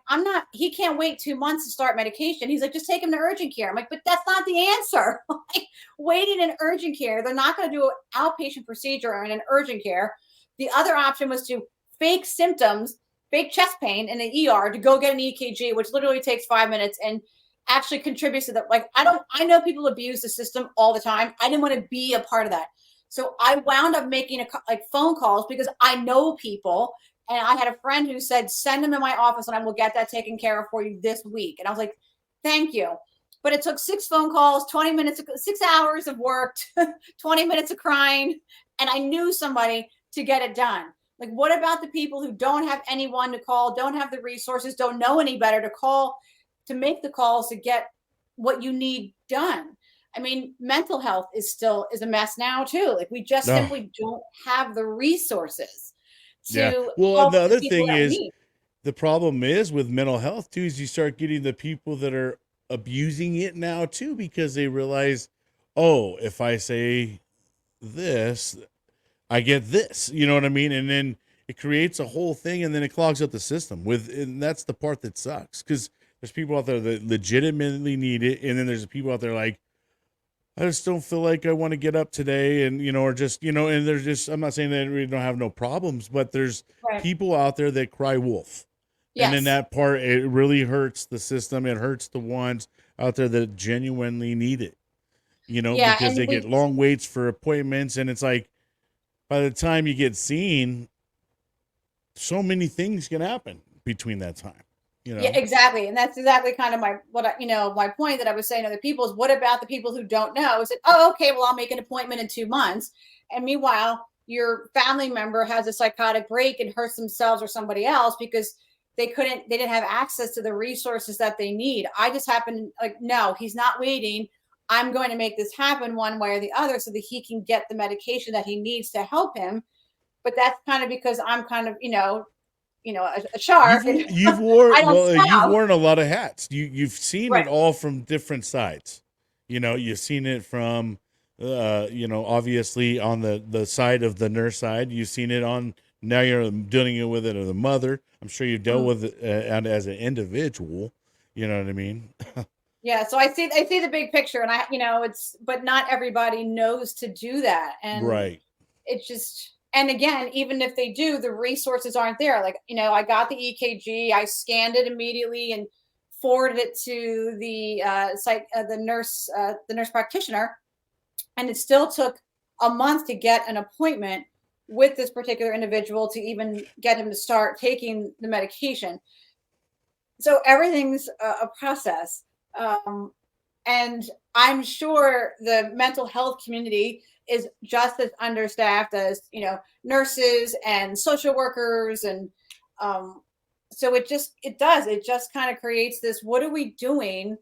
he can't wait 2 months to start medication. He's like, just take him to urgent care. I'm like, but that's not the answer. Like, waiting in urgent care, they're not going to do an outpatient procedure in an urgent care. The other option was to fake symptoms, fake chest pain in the ER to go get an EKG, which literally takes 5 minutes and actually contributes to that. Like, I know people abuse the system all the time. I didn't want to be a part of that. So I wound up making phone calls because I know people. And I had a friend who said, send them in my office and I will get that taken care of for you this week. And I was like, thank you. But it took 6 phone calls, 20 minutes, 6 hours of work, 20 minutes of crying. And I knew somebody to get it done. Like, what about the people who don't have anyone to call, don't have the resources, don't know any better to call, to make the calls to get what you need done? Mental health is a mess now too. Like, we just simply don't have the resources. Well, the other thing is, the problem is with mental health too, is you start getting the people that are abusing it now too, because they realize, oh, if I say this, I get this, you know what I mean? And then it creates a whole thing, and then it clogs up the system and that's the part that sucks, because there's people out there that legitimately need it. And then there's people out there like, I just don't feel like I want to get up today, and, or just, and there's just, I'm not saying that we don't have no problems, but there's people out there that cry wolf. Yes. And in that part, it really hurts the system. It hurts the ones out there that genuinely need it, because they get long waits for appointments. And it's like, by the time you get seen, so many things can happen between that time. Yeah, exactly. And that's exactly kind of my point that I was saying to the people is, what about the people who don't know? Is it, oh, okay, well, I'll make an appointment in 2 months. And meanwhile, your family member has a psychotic break and hurts themselves or somebody else because they didn't have access to the resources that they need. I just happened, like, no, he's not waiting. I'm going to make this happen one way or the other so that he can get the medication that he needs to help him. But that's kind of because I'm kind of, a shark. You've worn a lot of hats. You've seen it all from different sides. You've seen it from obviously on the side of the nurse side, you've seen it on, now you're dealing with it as a mother. I'm sure you've dealt with it and as an individual, you know what I mean? Yeah, so I see the big picture, and but not everybody knows to do that, and Right. it's just, and again, even if they do, the resources aren't there. Like, I got the EKG, I scanned it immediately and forwarded it to the the nurse practitioner, and it still took a month to get an appointment with this particular individual to even get him to start taking the medication. So everything's a process. Um, and I'm sure the mental health community is just as understaffed as, nurses and social workers. And so it just kind of creates this, what are we doing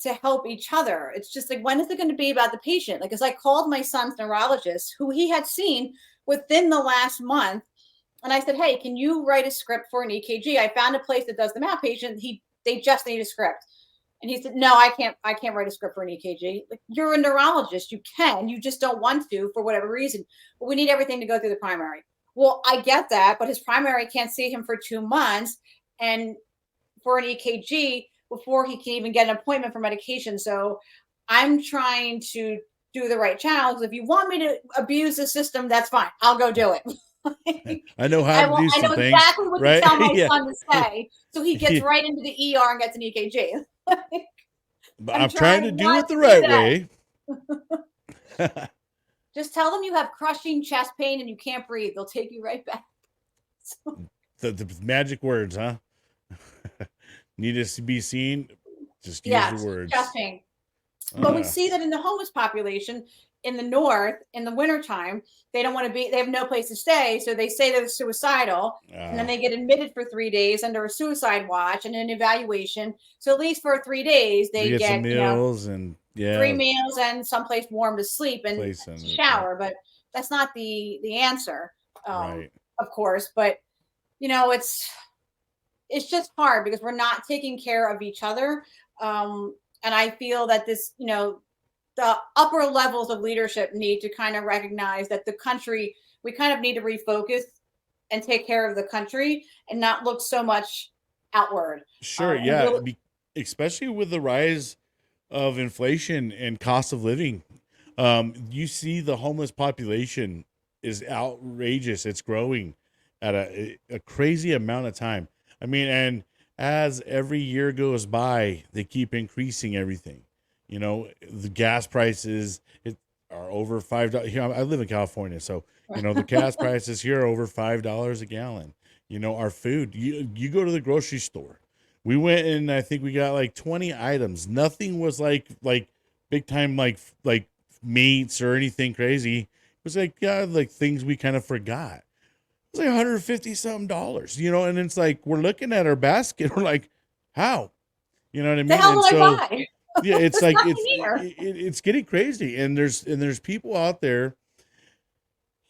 to help each other? It's just like, when is it going to be about the patient? Like, as I called my son's neurologist, who he had seen within the last month, and I said, hey, can you write a script for an EKG? I found a place that does them outpatient. They just need a script. And he said, no, I can't write a script for an EKG. Like, you're a neurologist. You just don't want to for whatever reason. But we need everything to go through the primary. Well, I get that, but his primary can't see him for 2 months and for an EKG before he can even get an appointment for medication. So I'm trying to do the right channels. If you want me to abuse the system, that's fine. I'll go do it. I know how to do I some know things, exactly what right? to tell my Yeah. son to say. So he gets right into the ER and gets an EKG. But I'm trying to do it the right way. Just tell them you have crushing chest pain and you can't breathe. They'll take you right back. The magic words, huh? Need us to be seen. Just use the words. Chest pain. But we see that in the homeless population in the north in the wintertime, they have no place to stay. So they say they're suicidal, and then they get admitted for 3 days under a suicide watch and an evaluation. So at least for 3 days, they get some meals and 3 meals and someplace warm to sleep and shower. But that's not the answer, right. Of course. But it's just hard because we're not taking care of each other. And I feel that this, the upper levels of leadership need to kind of recognize that we kind of need to refocus and take care of the country and not look so much outward. Sure. Yeah. Especially with the rise of inflation and cost of living. You see the homeless population is outrageous. It's growing at a crazy amount of time. I mean, and as every year goes by, they keep increasing everything. The gas prices are over $5. I live in California, so the gas prices here are over $5 a gallon. Our food. You go to the grocery store. We went and I think we got like 20 items. Nothing was like big time like meats or anything crazy. It was like things we kind of forgot. It's like $150 something, and it's like, we're looking at our basket. We're like, how, you know what I mean? The hell will I buy? Yeah, it's like, it's getting crazy. And there's people out there,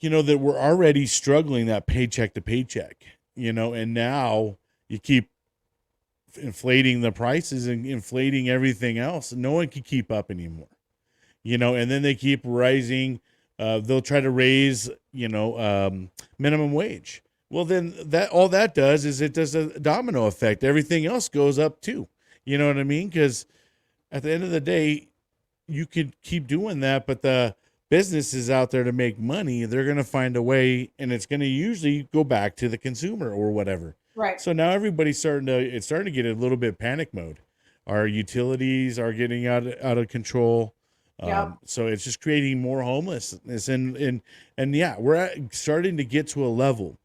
that were already struggling that paycheck to paycheck, and now you keep inflating the prices and inflating everything else. And no one can keep up anymore, and then they keep rising. They'll try to raise, minimum wage. Well, then all that does is it does a domino effect. Everything else goes up too. You know what I mean? Because at the end of the day, you could keep doing that, but the business is out there to make money. They're going to find a way, and it's going to usually go back to the consumer or whatever. Right. So now everybody's starting to get a little bit panic mode. Our utilities are getting out of control. So it's just creating more homelessness, and yeah, we're starting to get to a level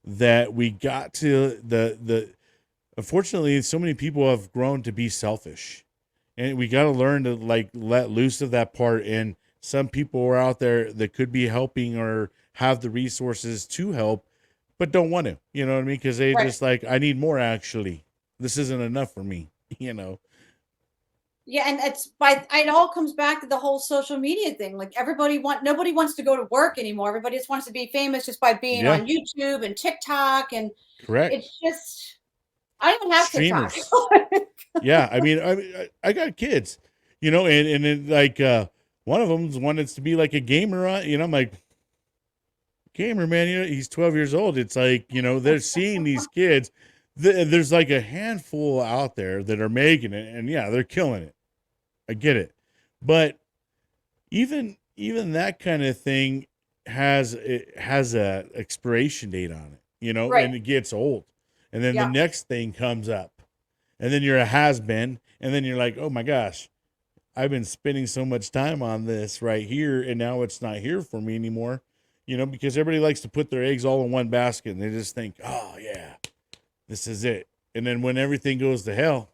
that we got to the unfortunately, so many people have grown to be selfish, and we got to learn to let loose of that part. And some people are out there that could be helping or have the resources to help, but don't want to, you know what I mean? Because they just I need more. Actually, this isn't enough for me, Yeah, and it all comes back to the whole social media thing. Like, nobody wants to go to work anymore. Everybody just wants to be famous just by being on YouTube and TikTok, and correct. It's just, I don't even have TikTok. Yeah, I mean, I got kids, and then one of them's wanted to be like a gamer on, I'm like, gamer, man, he's 12 years old. It's like, they're seeing these kids. There's like a handful out there that are making it, and yeah, they're killing it. I get it. But even that kind of thing has a expiration date on it, Right. and it gets old. And then the Yeah. next thing comes up. And then you're a has-been, and then you're like, "Oh my gosh, I've been spending so much time on this right here, and now it's not here for me anymore." Because everybody likes to put their eggs all in one basket, and they just think, "Oh yeah, this is it." And then when everything goes to hell,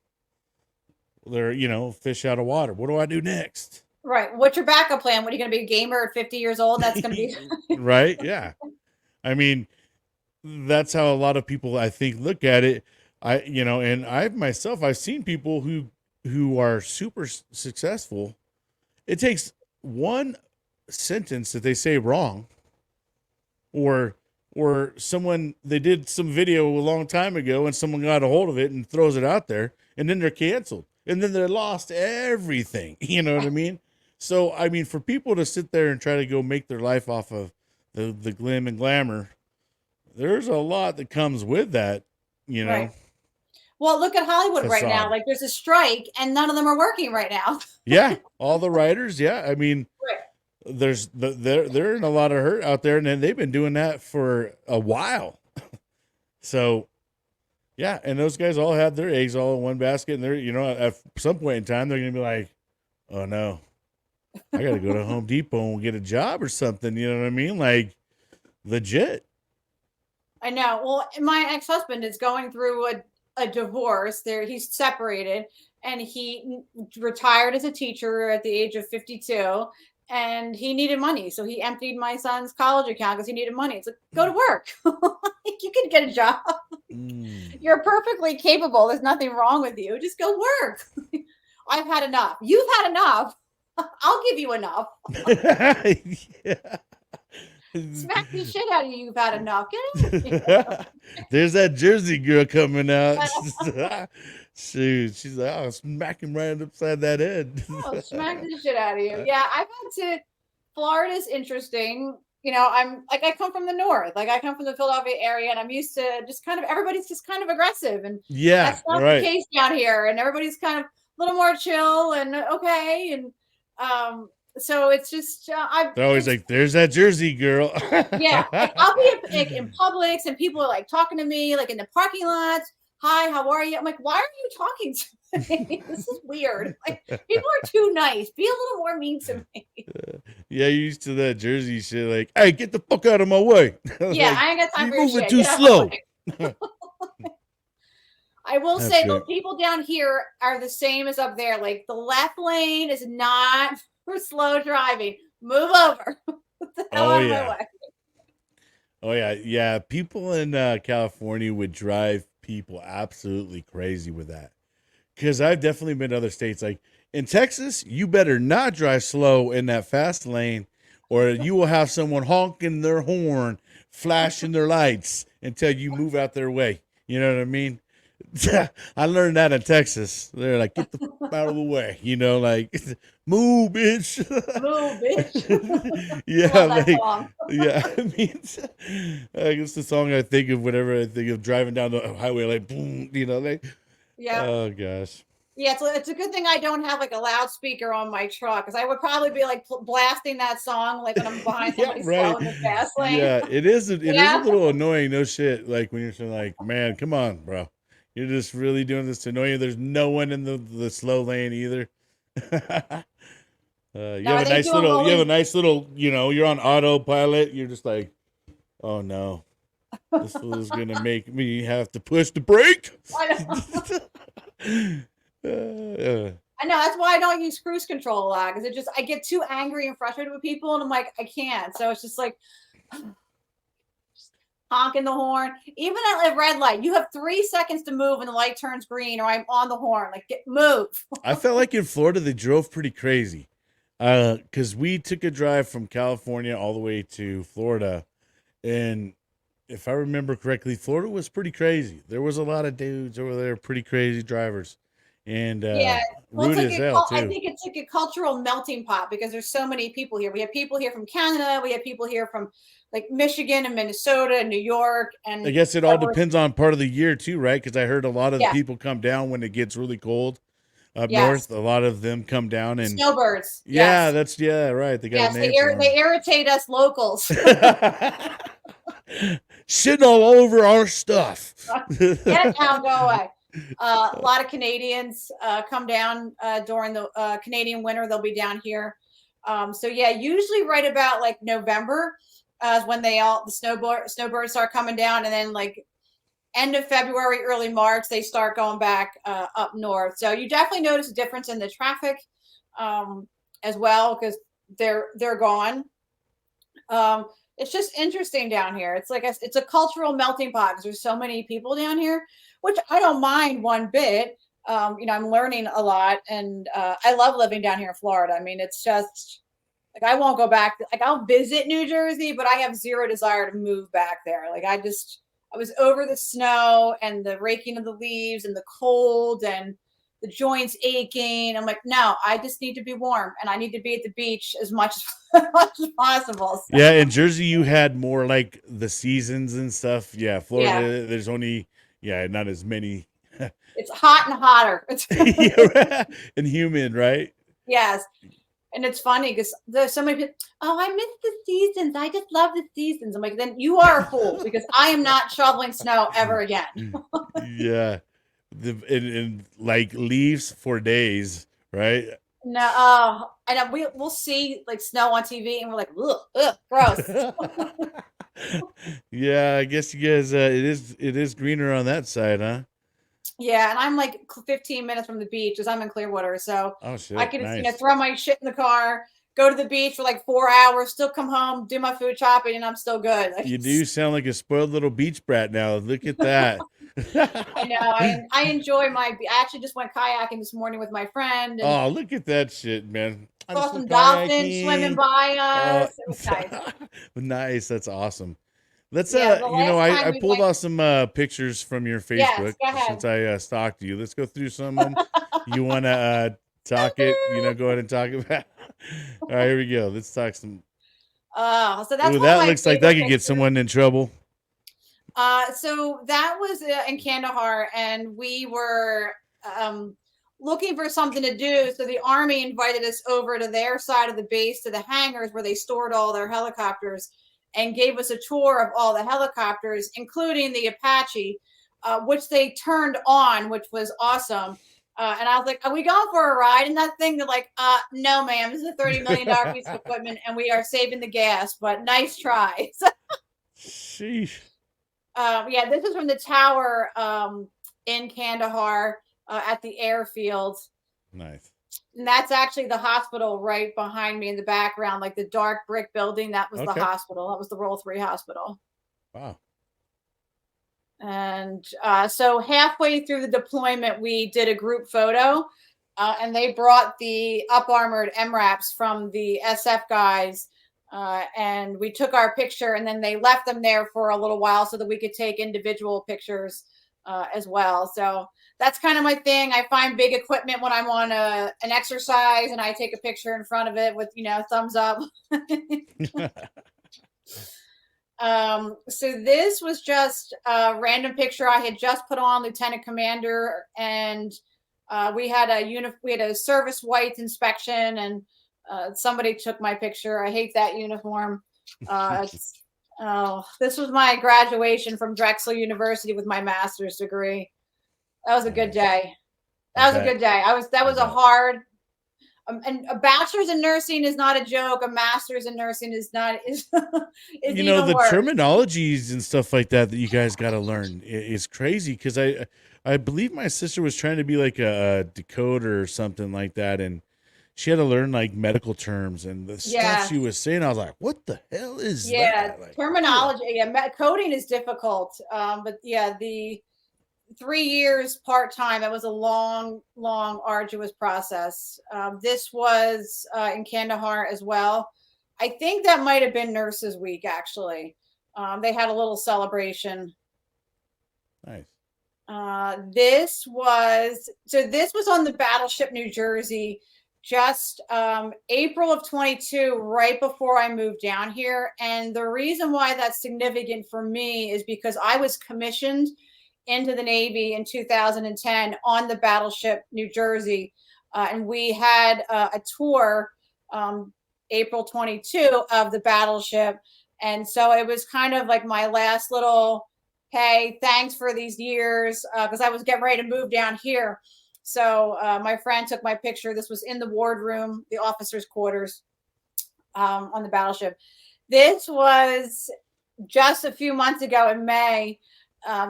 they're, fish out of water. What do I do next? Right. What's your backup plan? What are you going to be a gamer at 50 years old? That's going to be Right? Yeah. I mean, that's how a lot of people, I think, look at it. And I've seen people who are super successful. It takes one sentence that they say wrong, or someone, they did some video a long time ago and someone got a hold of it and throws it out there, and then they're canceled, and then they're lost everything. You know what I mean? So I mean, for people to sit there and try to go make their life off of the glim and glamour, there's a lot that comes with that, right. Well, look at Hollywood right now. facade. Like there's a strike and none of them are working right now. Yeah, all the writers. Yeah, I mean, Right. they're in a lot of hurt out there, and then they've been doing that for a while. So yeah, and those guys all have their eggs all in one basket, and they're, at some point in time they're gonna be like, "Oh no, I gotta go to Home Depot and get a job or something." You know what I mean? Like, legit. I know. Well, my ex-husband is going through a divorce. He's separated, and he retired as a teacher at the age of 52, and he needed money. So he emptied my son's college account because he needed money. It's like, go to work. Like, you can get a job. Mm. You're perfectly capable. There's nothing wrong with you. Just go work. I've had enough. You've had enough. I'll give you enough. Yeah. Smack the shit out of you. You've had enough. Get out of here. There's that Jersey girl coming out. Shoot, she's like, "Oh, smack him right upside that head." Oh, smack the shit out of you. Yeah, I've had to. Florida's interesting. I come from the north. Like I come from the Philadelphia area, and I'm used to just kind of everybody's just kind of aggressive, and Yeah, that's not the right. case down here. And everybody's kind of a little more chill and okay, and so it's just They're always like, "There's that Jersey girl." yeah, like I'll be like in Publix, and people are like talking to me, like in the parking lots. Hi, how are you? I'm like, why are you talking to me? This is weird. Like, people are too nice. Be a little more mean to me. Yeah, you used to that Jersey shit. Like, "Hey, get the fuck out of my way!" Yeah, Like, I ain't got time you're for your moving shit. too Get out of my slow. way. I will That's say the great. people down here are the same as up there. Like the left lane is not for slow driving. Move over. Get the hell Oh out of my yeah. way. Oh yeah, yeah. People in California would drive people absolutely crazy with that. Because I've definitely been to other states. Like in Texas, you better not drive slow in that fast lane, or you will have someone honking their horn, flashing their lights until you move out their way. You know what I mean? I learned that in Texas. They're like, "Get the f- out of the way," like, "Move, bitch." Move, bitch. Yeah, Love that like, song. yeah. I mean, I guess the song I think of whenever I think of driving down the highway, like, boom, like, Yeah. oh gosh. Yeah, it's a good thing I don't have like a loudspeaker on my truck because I would probably be like blasting that song like when I'm behind Yeah, somebody slow right. in the fast lane. Yeah, it is. It is a Yeah. little annoying. No shit. Like when you're saying, like, "Man, come on, bro. You're just really doing this to annoy you." There's no one in the slow lane either. You Now, have are a they nice doing little. You have a rolling? nice little. You're on autopilot. You're just like, "Oh no, this is gonna make me have to push the brake." I know. I know that's why I don't use cruise control a lot because I get too angry and frustrated with people, and I'm like, I can't. So it's just like honking the horn. Even at a red light, you have 3 seconds to move, and the light turns green, or I'm on the horn. Like, move. I felt like in Florida they drove pretty crazy, because we took a drive from California all the way to Florida, and if I remember correctly, Florida was pretty crazy. There was a lot of dudes over there, pretty crazy drivers, and Yeah. Well, rude as hell I too. think it's like a cultural melting pot because there's so many people here. We have people here from Canada. We have people here from like Michigan and Minnesota and New York I and guess it all of course, depends on part of the year too, right? Because I heard a lot of the yeah, people come down when it gets really cold up yes. north. A lot of them come down The and snowbirds. yeah, Yes. that's right. They got a Yes. name for They them. irritate us locals. Sitting all over our stuff. Get out, go away. A lot of Canadians come down during the Canadian winter. They'll be down here. So yeah, usually right about like November is when the snowbirds start coming down, and then like end of February, early March, they start going back up north. So you definitely notice a difference in the traffic as well because they're gone. It's just interesting down here. It's like it's a cultural melting pot because there's so many people down here, which I don't mind one bit. I'm learning a lot, and I love living down here in Florida. I mean, it's just like I won't go back. Like I'll visit New Jersey, but I have zero desire to move back there. Like I was over the snow and the raking of the leaves and the cold and the joints aching. I'm like, no, I just need to be warm and I need to be at the beach as much as, much as possible. So, Yeah, in Jersey you had more like the seasons and stuff. Yeah, yeah, Florida there's only not as many. it's hot and hotter. It's And humid, right? yes. And it's funny because there's so many people, oh, I miss the seasons. I just love the seasons. I'm like, then you are a fool because I am not shoveling snow ever again. Yeah. And like leaves for days, right? No, and we'll see like snow on TV and we're like, ugh, ugh, gross. Yeah, I guess you guys it is greener on that side, huh? Yeah, and I'm like 15 minutes from the beach because I'm in Clearwater. So Oh I shit, could just, nice. throw my shit in the car, go to the beach for like 4 hours, still come home, do my food shopping, and I'm still good. Like, You do sound like a spoiled little beach brat now. Look at that. I know. I enjoy I actually just went kayaking this morning with my friend and Oh, look at that shit, man. I saw just went some dolphins swimming kayaking. by Uh, us. It was nice. nice. That's awesome. Let's Yeah, the last time I we pulled went, off some pictures from your yes, Facebook go ahead. since I stalked you. Let's go through some of them. You want to talk it? Go ahead and talk about. All right, here we go. Let's talk some. So that's Ooh, one of that my looks like that favorite could get pictures. someone in trouble. So that was in Kandahar, and we were looking for something to do. So the Army invited us over to their side of the base to the hangars where they stored all their helicopters and gave us a tour of all the helicopters, including the Apache, which they turned on, which was awesome. And I was like, are we going for a ride in that thing? They're like, no, ma'am, this is a $30 million piece of equipment and we are saving the gas, but nice try. Sheesh. Yeah, this is from the tower in Kandahar at the airfield. Nice. And that's actually the hospital right behind me in the background, like the dark brick building. That was the Okay. hospital. That was the Roll 3 hospital. Wow. And so halfway through the deployment, we did a group photo, and they brought the up armored MRAPs from the SF guys. And we took our picture, and then they left them there for a little while so that we could take individual pictures as well. So that's kind of my thing. I find big equipment when I'm on an exercise, and I take a picture in front of it with thumbs up. So this was just a random picture I had just put on Lieutenant Commander, and we had a service whites inspection, and somebody took my picture. I hate that uniform. This was my graduation from Drexel University with my master's degree. That was a good day. That was a good day. That was a hard. And a bachelor's in nursing is not a joke. A master's in nursing is even The worse. terminologies and stuff like that you guys got to learn is crazy because I believe my sister was trying to be like a decoder or something like that, and she had to learn like medical terms and the stuff she was saying. I was like, "What the hell is that?" Like, terminology. Yeah, coding is difficult. But yeah, the 3 years part-time, it was a long arduous process. This was in Kandahar as well. I think that might have been Nurses Week, actually. They had a little celebration. Nice. This was on the battleship New Jersey, just April of 22, right before I moved down here. And the reason why that's significant for me is because I was commissioned into the Navy in 2010 on the battleship New Jersey. And we had a tour April 22 of the battleship. And so it was kind of like my last little, hey, thanks for these years, because I was getting ready to move down here. So my friend took my picture. This was in the wardroom, the officers' quarters on the battleship. This was just a few months ago in May.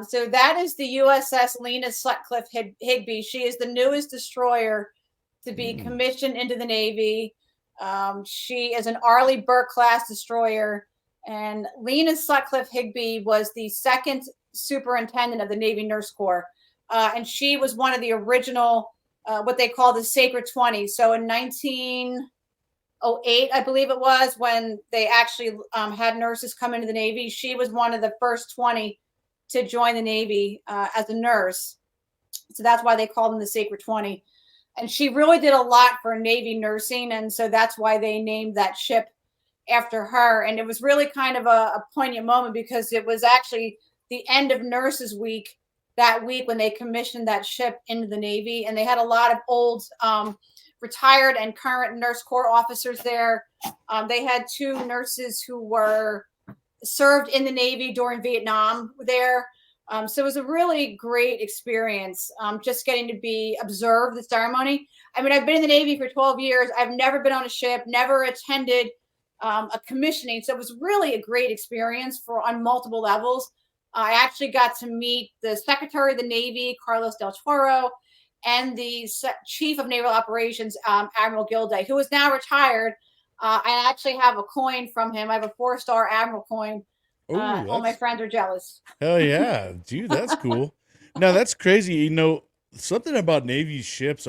So that is the USS Lena Sutcliffe Higbee. She is the newest destroyer to be commissioned into the Navy. She is an Arleigh Burke class destroyer. And Lena Sutcliffe Higbee was the second superintendent of the Navy Nurse Corps. And she was one of the original, what they call the Sacred 20. So in 1908, I believe it was, when they actually had nurses come into the Navy, she was one of the first 20 to join the Navy as a nurse. So that's why they called them the Sacred 20. And she really did a lot for Navy nursing. And so that's why they named that ship after her. And it was really kind of a poignant moment, because it was actually the end of Nurses Week that week when they commissioned that ship into the Navy. And they had a lot of old retired and current Nurse Corps officers there. They had 2 nurses who were served in the Navy during Vietnam there. So it was a really great experience, just getting to observe the ceremony. I mean, I've been in the Navy for 12 years. I've never been on a ship, never attended a commissioning. So it was really a great experience on multiple levels. I actually got to meet the Secretary of the Navy, Carlos Del Toro, and the Chief of Naval Operations, Admiral Gilday, who is now retired. I actually have a coin from him. I have a 4-star Admiral coin. All my friends are jealous. Hell yeah, dude, that's cool. Now that's crazy. You know, something about Navy ships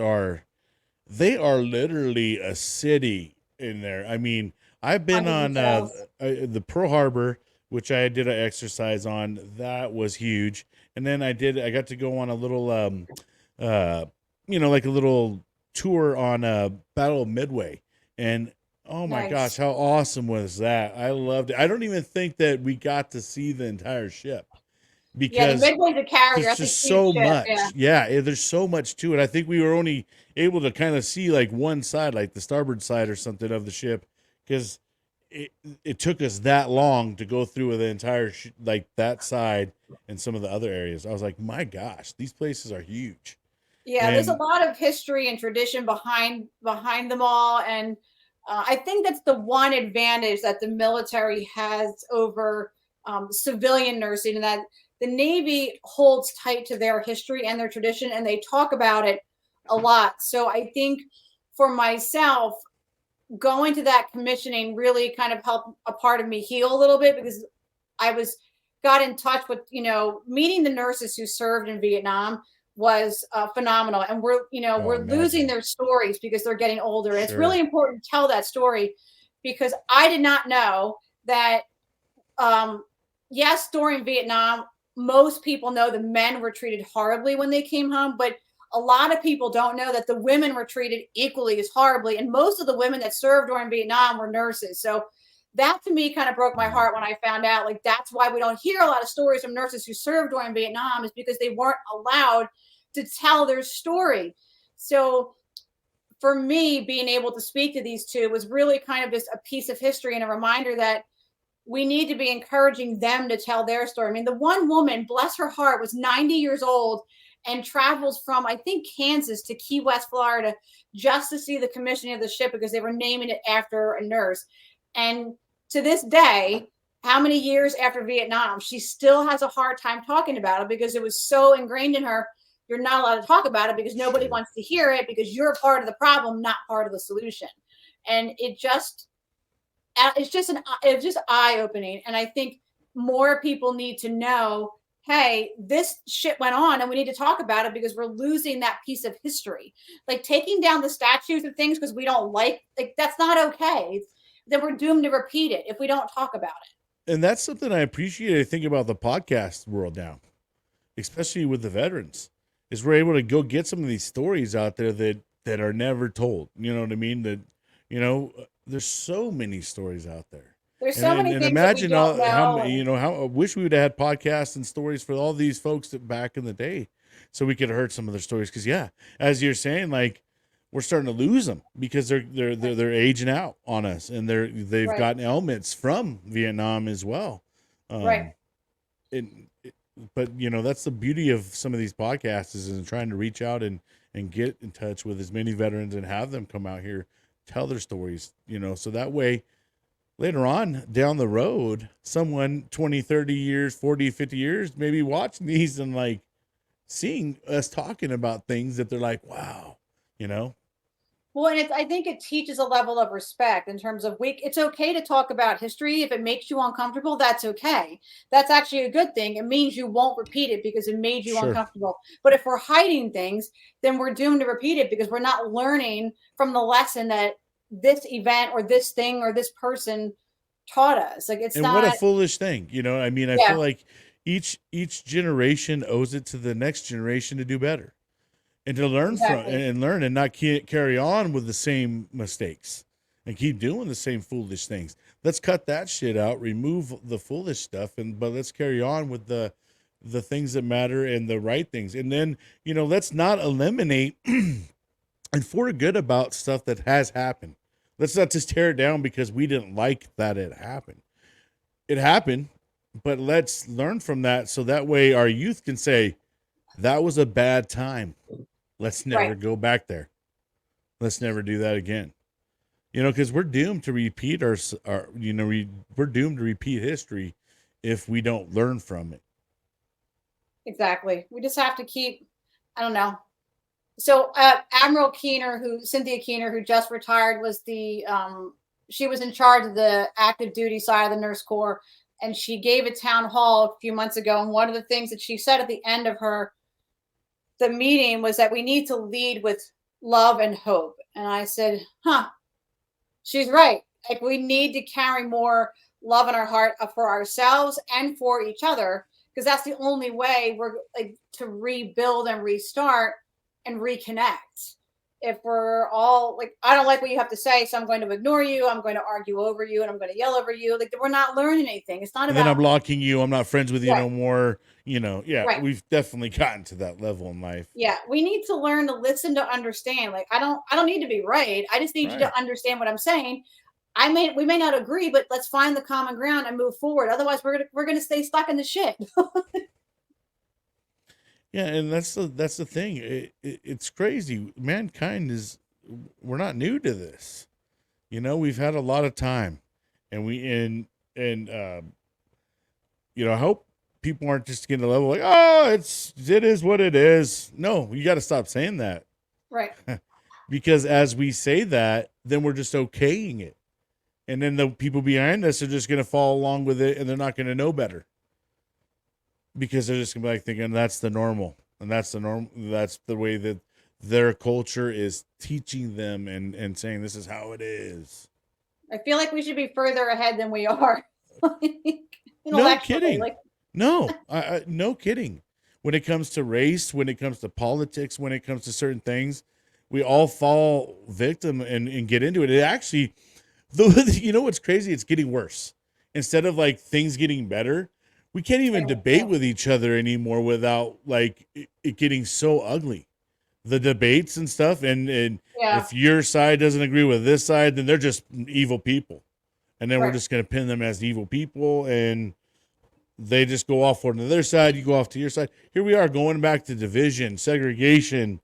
they are literally a city in there. I mean, I've been on the Pearl Harbor, which I did an exercise on. That was huge. And then I got to go on a little, like a little tour on Battle of Midway. And oh my gosh, how awesome was that? I loved it. I don't even think that we got to see the entire ship, because the Midway's a carrier. there's just so much. Yeah, there's so much to it. I think we were only able to kind of see like one side, like the starboard side or something of the ship, because it took us that long to go through the entire like that side and some of the other areas. I was like, my gosh, these places are huge. Yeah, there's a lot of history and tradition behind them all. And I think that's the one advantage that the military has over civilian nursing, and that the Navy holds tight to their history and their tradition, and they talk about it a lot. So I think for myself, going to that commissioning really kind of helped a part of me heal a little bit, because I got in touch with, meeting the nurses who served in Vietnam was phenomenal. And we're losing their stories because they're getting older. Sure. It's really important to tell that story, because I did not know that, yes, during Vietnam, most people know the men were treated horribly when they came home, but a lot of people don't know that the women were treated equally as horribly. And most of the women that served during Vietnam were nurses. So that to me kind of broke my heart when I found out, like, that's why we don't hear a lot of stories from nurses who served during Vietnam, is because they weren't allowed to tell their story. So for me, being able to speak to these 2 was really kind of just a piece of history and a reminder that we need to be encouraging them to tell their story. I mean, the one woman, bless her heart, was 90 years old and travels from, I think, Kansas to Key West, Florida, just to see the commissioning of the ship, because they were naming it after a nurse. And to this day, how many years after Vietnam, she still has a hard time talking about it, because it was so ingrained in her. You're not allowed to talk about it because nobody wants to hear it, because you're part of the problem, not part of the solution. And it's just eye-opening. And I think more people need to know, hey, this shit went on and we need to talk about it, because we're losing that piece of history. Like taking down the statues of things because we don't like that's not okay. Then we're doomed to repeat it if we don't talk about it. And that's something I appreciate, I think, about the podcast world now. especially with the veterans, is we're able to go get some of these stories out there that are never told. You know what I mean? That, there's so many stories out there. There's And, so and, many and things that we imagine don't how, know. And how I wish we would have had podcasts and stories for all these folks that back in the day, so we could have heard some of their stories. Because yeah, as you're saying, like, we're starting to lose them because they're aging out on us, and they've right, gotten elements from Vietnam as well. right. Um, but that's the beauty of some of these podcasts is in trying to reach out and get in touch with as many veterans and have them come out here, tell their stories, so that way later on down the road, someone 20, 30 years, 40, 50 years, maybe watching these and like seeing us talking about things that they're like, wow, you know? Well, and I think it teaches a level of respect in terms of it's okay to talk about history. If it makes you uncomfortable, that's okay. That's actually a good thing. It means you won't repeat it because it made you Sure. uncomfortable. But if we're hiding things, then we're doomed to repeat it because we're not learning from the lesson that this event or this thing or this person taught us. Like it's And what a not, foolish thing, I mean, I feel yeah, like each generation owes it to the next generation to do better and to learn from exactly. and learn and not carry on with the same mistakes and keep doing the same foolish things. Let's cut that shit out, remove the foolish stuff, but let's carry on with the things that matter and the right things. And then, let's not eliminate and forget about stuff that has happened. Let's not just tear it down because we didn't like that it happened. It happened, but let's learn from that so that way our youth can say, that was a bad time. Let's Right. never go back there. Let's never do that again. Because we're doomed to repeat we're doomed to repeat history if we don't learn from it. Exactly. We just have to keep, I don't know. So Admiral Cynthia Keener, who just retired, was she was in charge of the active duty side of the nurse corps, and she gave a town hall a few months ago. And one of the things that she said at the end of the meeting was that we need to lead with love and hope. And I said, huh, she's right. Like we need to carry more love in our heart for ourselves and for each other, because that's the only way we're like to rebuild and restart and reconnect. If we're all like, I don't like what you have to say, so I'm going to ignore you, I'm going to argue over you, and I'm going to yell over you, like we're not learning anything. It's not And then about I'm blocking you. I'm not friends with you right, no more. Yeah, right. we've definitely gotten to that level in life. Yeah, we need to learn to listen to understand. Like I don't need to be right. I just need you Right. to understand what I'm saying. We may not agree, but let's find the common ground and move forward. Otherwise, we're gonna stay stuck in the shit. Yeah, and that's the thing. It's crazy. Mankind we're not new to this. We've had a lot of time, and I hope people aren't just getting a level like, oh, it is what it is. No, you got to stop saying that Right. because as we say that, then we're just okaying it, and then the people behind us are just going to follow along with it, and they're not going to know better because they're just going to be like thinking that's the normal, and that's the norm. That's the way that their culture is teaching them and saying this is how it is. I feel like we should be further ahead than we are. No Intellectually. kidding. Like No, no kidding. When it comes to race, when it comes to politics, when it comes to certain things, we all fall victim and get into it. It actually, though, what's crazy? It's getting worse. Instead of like things getting better, we can't even debate with each other anymore without like it getting so ugly. The debates and stuff, and yeah, if your side doesn't agree with this side, then they're just evil people, and then we're right. just going to pin them as evil people, and they just go off on their side. You go off to your side. Here we are going back to division, segregation,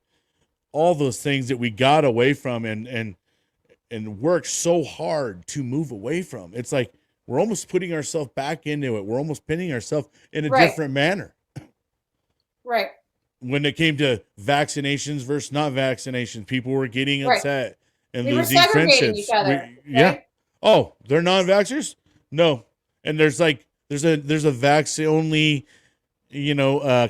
all those things that we got away from and worked so hard to move away from. It's like we're almost putting ourselves back into it. We're almost pinning ourselves in a Right. different manner. Right. When it came to vaccinations versus not vaccinations, people were getting Right. upset and We were losing segregating friendships. each other. Yeah. Right. Oh, they're non-vaxxers? No. And there's a vax only,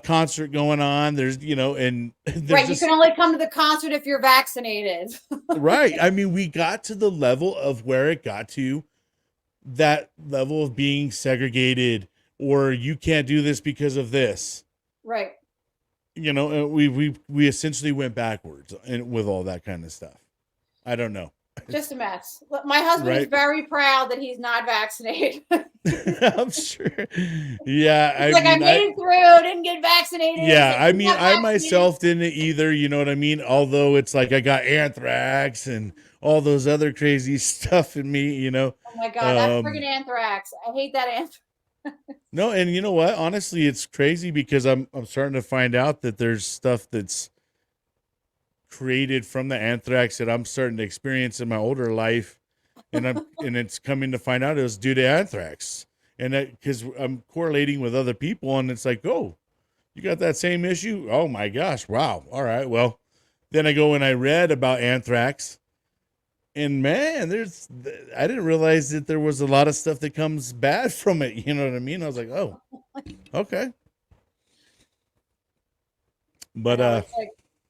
concert going on. There's, and there's Right. You just can only come to the concert if you're vaccinated. right. I mean, we got to the level of where it got to that level of being segregated, or you can't do this because of this. Right. We essentially went backwards and with all that kind of stuff. I don't know. Just a mess. My husband is Right. very proud that he's not vaccinated. I'm sure. Yeah, He's like, I made it through, didn't get vaccinated. He's yeah. like, I "You mean, got I vaccinated?" myself didn't either. You know what I mean? Although it's like I got anthrax and all those other crazy stuff in me. Oh my God, that friggin' Um, anthrax. I hate that anthrax. no, and you know what? Honestly, it's crazy because I'm starting to find out that there's stuff that's created from the anthrax that I'm starting to experience in my older life, and it's coming to find out it was due to anthrax, and that because I'm correlating with other people, and it's like, oh, you got that same issue? Oh my gosh, wow, all right, well, then I go and I read about anthrax, and man, I didn't realize that there was a lot of stuff that comes bad from it. You know what I mean? I was like, oh, okay, I but know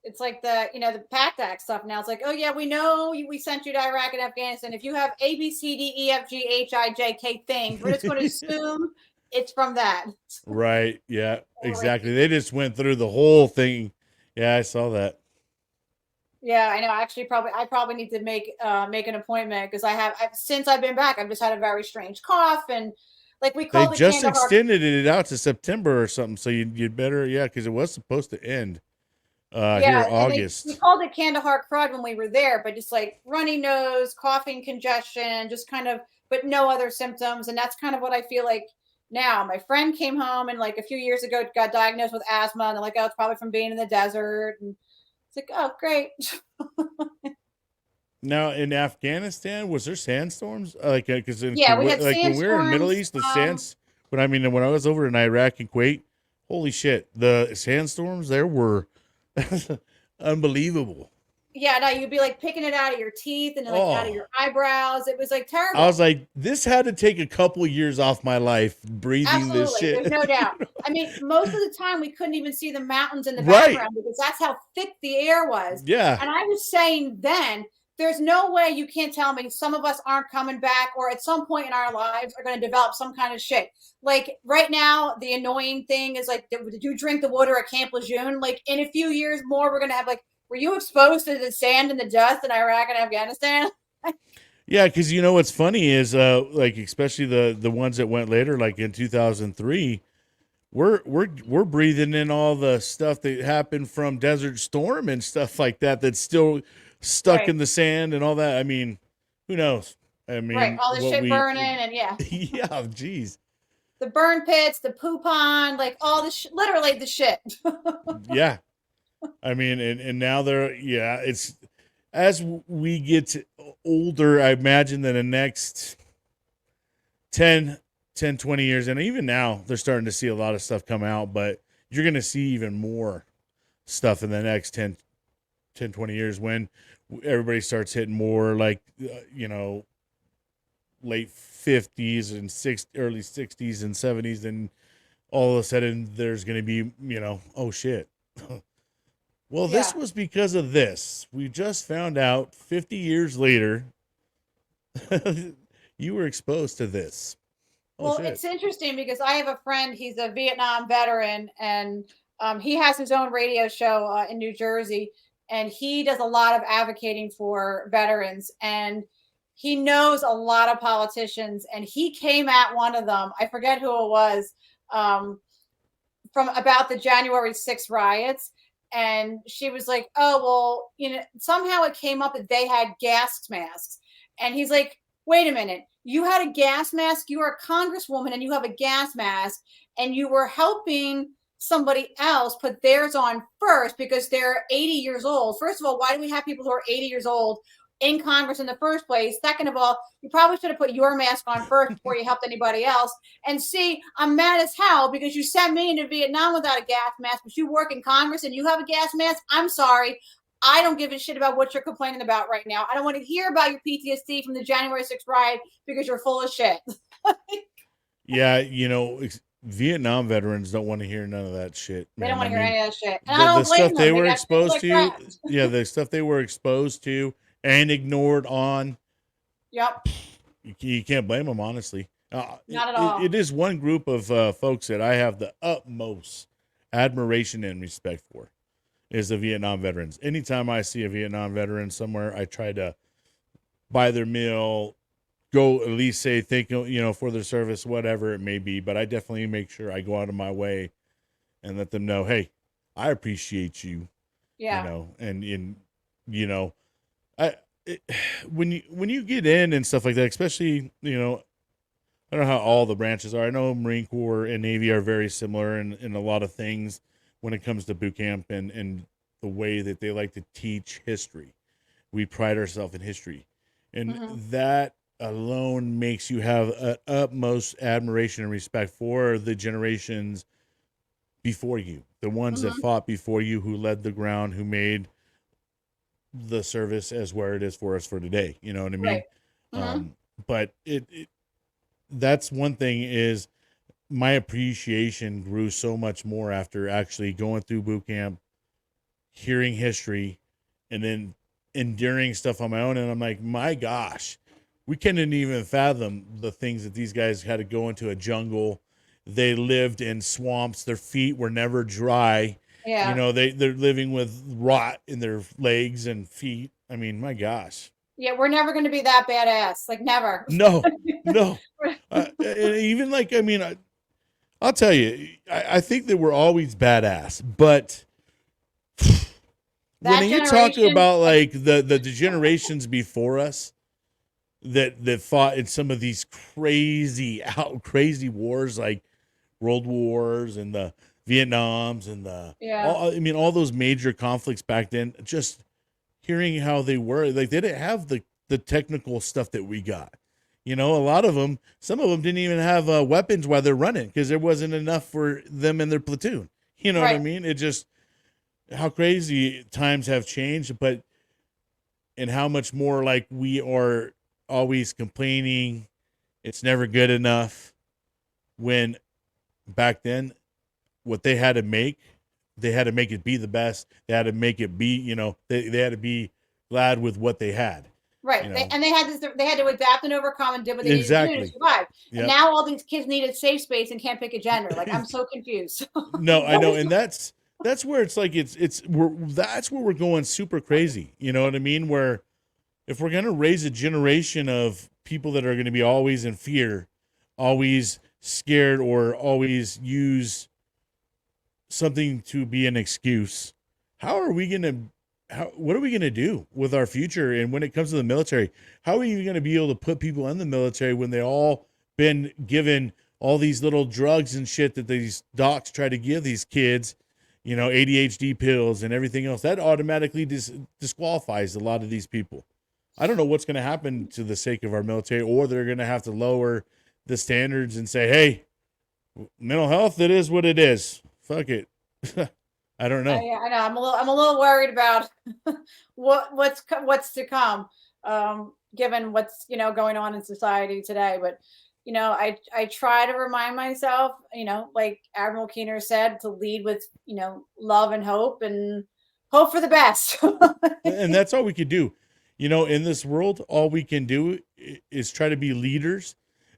it's like the PACT Act stuff now. It's like, oh yeah, we know we sent you to Iraq and Afghanistan. If you have A B C D E F G H I J K things, we're just going to assume it's from that. right, yeah, Like, exactly. They just went through the whole thing. Yeah, I saw that. yeah, I know. Actually, I probably need to make an appointment because since I've been back, I've just had a very strange cough and like we They called it just Kandahar. extended it out to September or something, so you'd better, yeah, because it was supposed to end here Yeah, and we August. called it Kandahar crud when we were there, but just like runny nose, coughing, congestion, just kind of, but no other symptoms. And that's kind of what I feel like now. My friend came home and like a few years ago got diagnosed with asthma, and they're like, oh, it's probably from being in the desert. And it's like, oh, great. Now in Afghanistan, was there sandstorms? Like, because Yeah, we had like when we were in Middle sandstorms. East, the sands. When I was over in Iraq and Kuwait, holy shit, the sandstorms there were unbelievable. Yeah, no, you'd be like picking it out of your teeth and like out of Oh, your eyebrows. It was like I was terrible. like, this had to take a couple years off my life breathing this Absolutely. shit. There's no doubt. I mean, most of the time we couldn't even see the mountains in the Right? background because that's how thick the air was. Yeah. And I was saying then, there's no way you can't tell me some of us aren't coming back or at some point in our lives are going to develop some kind of shit. Like right now, the annoying thing is like, did you drink the water at Camp Lejeune? Like in a few years more, we're going to have like, were you exposed to the sand and the dust in Iraq and Afghanistan? Yeah, because what's funny is like especially the ones that went later, like in 2003, we're breathing in all the stuff that happened from Desert Storm and stuff like that that's still stuck Right. in the sand and all that. I mean, who knows? I Right. mean, All the what shit we burning and yeah. yeah, geez. The burn pits, the poo pond, like all the literally the shit. Yeah. I mean, and now it's as we get older, I imagine that the next 10, 20 years, and even now they're starting to see a lot of stuff come out, but you're going to see even more stuff in the next 10, 20 years when everybody starts hitting more like, late 50s and early 60s and 70s. And all of a sudden there's going to be, oh shit. Well, Yeah. this was because of this. We just found out 50 years later you were exposed to this. Oh Well, shit. it's interesting because I have a friend, he's a Vietnam veteran, and he has his own radio show in New Jersey, and he does a lot of advocating for veterans, and he knows a lot of politicians, and he came at one of them, I forget who it was, um, from about the January 6th riots. And she was like, oh, well, somehow it came up that they had gas masks. And he's like, wait a minute, you had a gas mask, you are a congresswoman and you have a gas mask, and you were helping somebody else put theirs on first because they're 80 years old. First of all, why do we have people who are 80 years old in Congress in the first place? Second of all, you probably should have put your mask on first before you helped anybody else. And see, I'm mad as hell because you sent me into Vietnam without a gas mask, but you work in Congress and you have a gas mask. I'm sorry. I don't give a shit about what you're complaining about right now. I don't want to hear about your PTSD from the January 6th riot because you're full of shit. Yeah, Vietnam veterans don't want to hear none of that shit, They man. don't want I to hear mean, any of that shit. And I the don't blame stuff them. they They were got treated exposed like to, crap. yeah, the stuff they were exposed to and ignored on, Yep. you can't blame them, honestly. Not at all. It is one group of folks that I have the utmost admiration and respect for is the Vietnam veterans. Anytime I see a Vietnam veteran somewhere, I try to buy their meal, go at least say thank you, for their service, whatever it may be. But I definitely make sure I go out of my way and let them know, hey, I appreciate you, Yeah. and I it, when you get in and stuff like that, especially, I don't know how all the branches are. I know Marine Corps and Navy are very similar in a lot of things when it comes to boot camp and the way that they like to teach history. We pride ourselves in history. And Hmm. that alone makes you have an utmost admiration and respect for the generations before you, the ones that Hmm. fought before you, who led the ground, who made the service as where it is for us for today. You know what I Right. mean? Hmm. But that's one thing is my appreciation grew so much more after actually going through boot camp, hearing history, and then enduring stuff on my own. And I'm like, my gosh, we couldn't even fathom the things that these guys had to go into a jungle. They lived in swamps. Their feet were never dry. Yeah. They're living with rot in their legs and feet. I mean, my gosh. Yeah. We're never going to be that badass. Like never. No, no. And even like, I mean, I'll tell you, I think that we're always badass, but when That you talk generation. about like the generations before us that fought in some of these crazy wars, like World Wars and the Vietnams and Yeah. all those major conflicts back then, just hearing how they were, like they didn't have the technical stuff that we got. A lot of them, some of them didn't even have weapons while they're running because there wasn't enough for them in their platoon. You know what I Right. mean? It just how crazy times have changed, but and how much more like we are always complaining it's never good enough, when back then what they had to make it be the best. They had to make it be, they had to be glad with what they had, Right. you They, know. and they had this. They had to adapt and overcome and did what they needed to do to Exactly. survive. And Yep. now all these kids need a safe space and can't pick a gender. Like I'm so confused. No, I What know, is and that's where it's like that's where we're going super crazy. You know what I mean? Where if we're gonna raise a generation of people that are gonna be always in fear, always scared, or always use something to be an excuse, how are we gonna what are we gonna do with our future? And when it comes to the military, how are you gonna be able to put people in the military when they all been given all these little drugs and shit that these docs try to give these kids, ADHD pills and everything else? That automatically disqualifies a lot of these people. I don't know what's going to happen to the sake of our military, or they're going to have to lower the standards and say, hey, mental health, it is what it is. Fuck it. I don't know. I know. I'm a little worried about what's to come, given what's going on in society today. But I try to remind myself, like Admiral Keener said, to lead with love and hope for the best. And that's all we could do. In this world, all we can do is try to be leaders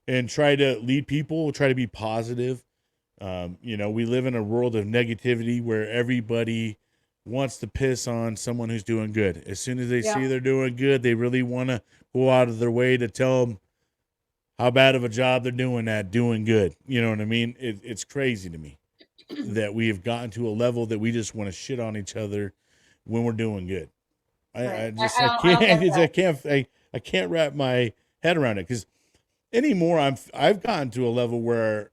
and try to lead people, try to be positive. We live in a world of negativity where everybody wants to piss on someone who's doing good. As soon as they Yeah. see they're doing good, they really want to go out of their way to tell them how bad of a job they're doing at doing good. You know what I mean? It's crazy to me that we have gotten to a level that we just want to shit on each other when we're doing good. Right. I I don't can't get that. I can't wrap my head around it, because anymore I've gotten to a level where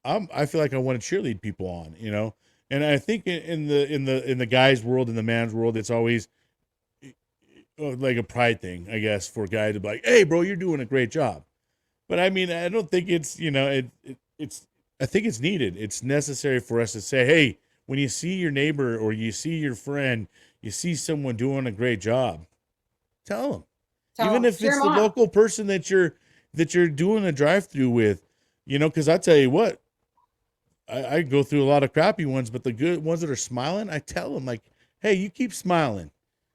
I feel like I want to cheerlead people on, and I think in the guy's world, in the man's world, it's always like a pride thing, I guess, for a guy to be like, hey bro, you're doing a great job. But I mean, I don't think it's, it's, I think it's needed. It's necessary for us to say, hey, when you see your neighbor or you see your friend, you see someone doing a great job, tell them. Tell Even them, if cheer it's them the on. local person that you're doing a drive-through with, because I tell you what, I go through a lot of crappy ones, but the good ones that are smiling, I tell them like, hey, you keep smiling.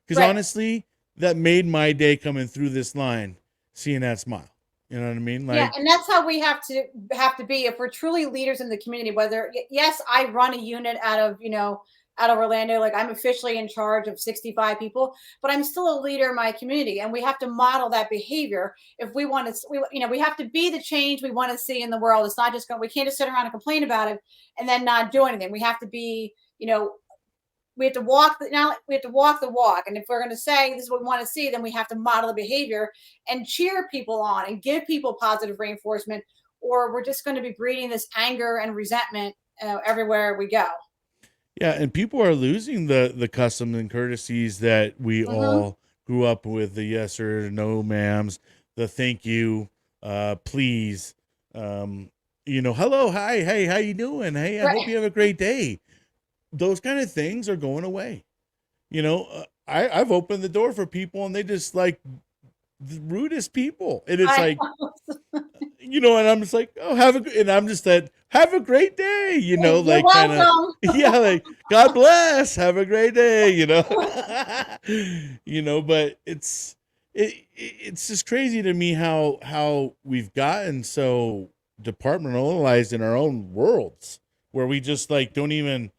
Because Right. honestly, that made my day coming through this line, seeing that smile. You know what I mean? Yeah, Like, and that's how we have to be if we're truly leaders in the community. Whether yes, I run a unit out of out of Orlando, like I'm officially in charge of 65 people, but I'm still a leader in my community, and we have to model that behavior if we want to. We have to be the change we want to see in the world. It's not just going. We can't just sit around and complain about it and then not do anything. We have to be, we have to walk now we have to walk the walk, and if we're going to say this is what we want to see, then we have to model the behavior and cheer people on and give people positive reinforcement, or we're just going to be breeding this anger and resentment everywhere we go. yeah, and people are losing the customs and courtesies that we Mm-hmm. all grew up with, the yes sir, no ma'ams, the thank you, please, hello, hi, hey, how you doing? Hey, I hope Right. you have a great day. Those kind of things are going away. I've opened the door for people and they just like the rudest people, and it's I like, and I'm just like, oh, and I'm just that, have a great day, You're like kind of, welcome. yeah, like, God bless, have a great day, but it's just crazy to me how we've gotten so departmentalized in our own worlds, where we just like don't even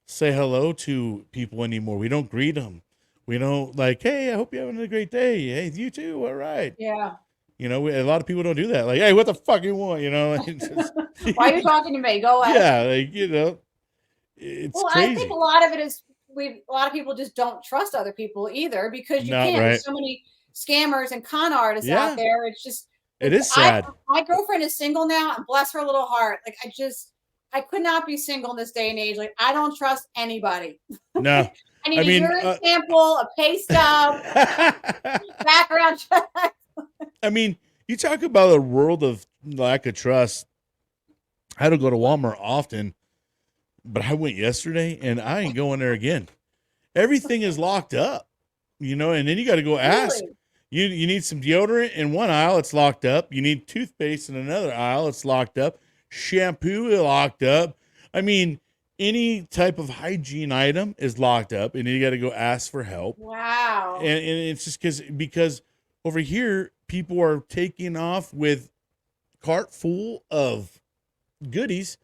say hello to people anymore. We don't greet them. We don't like, hey, I hope you're having a great day. Hey, you too. All right. Yeah. A lot of people don't do that. Like, hey, what the fuck you want? Why are you talking to me? Go away. Yeah, like, it's Well, I think a crazy. lot of it is a lot of people just don't trust other people either because you Not can't. right. There's so many scammers and con artists out Yeah, there. It's just it is sad. my girlfriend is single now, and bless her little heart. Like I could not be single in this day and age. Like I don't trust anybody. No, I need I a mean, urine sample, a pay stub, background check. I mean, you talk about a world of lack of trust. I don't go to Walmart often, but I went yesterday and I ain't going there again. Everything is locked up, and then you got to go ask. Really? You need some deodorant in one aisle, it's locked up. You need toothpaste in another aisle, it's locked up. Shampoo is locked up. I mean, any type of hygiene item is locked up, and then you got to go ask for help. And, Wow. and it's just because over here people are taking off with cart full of goodies,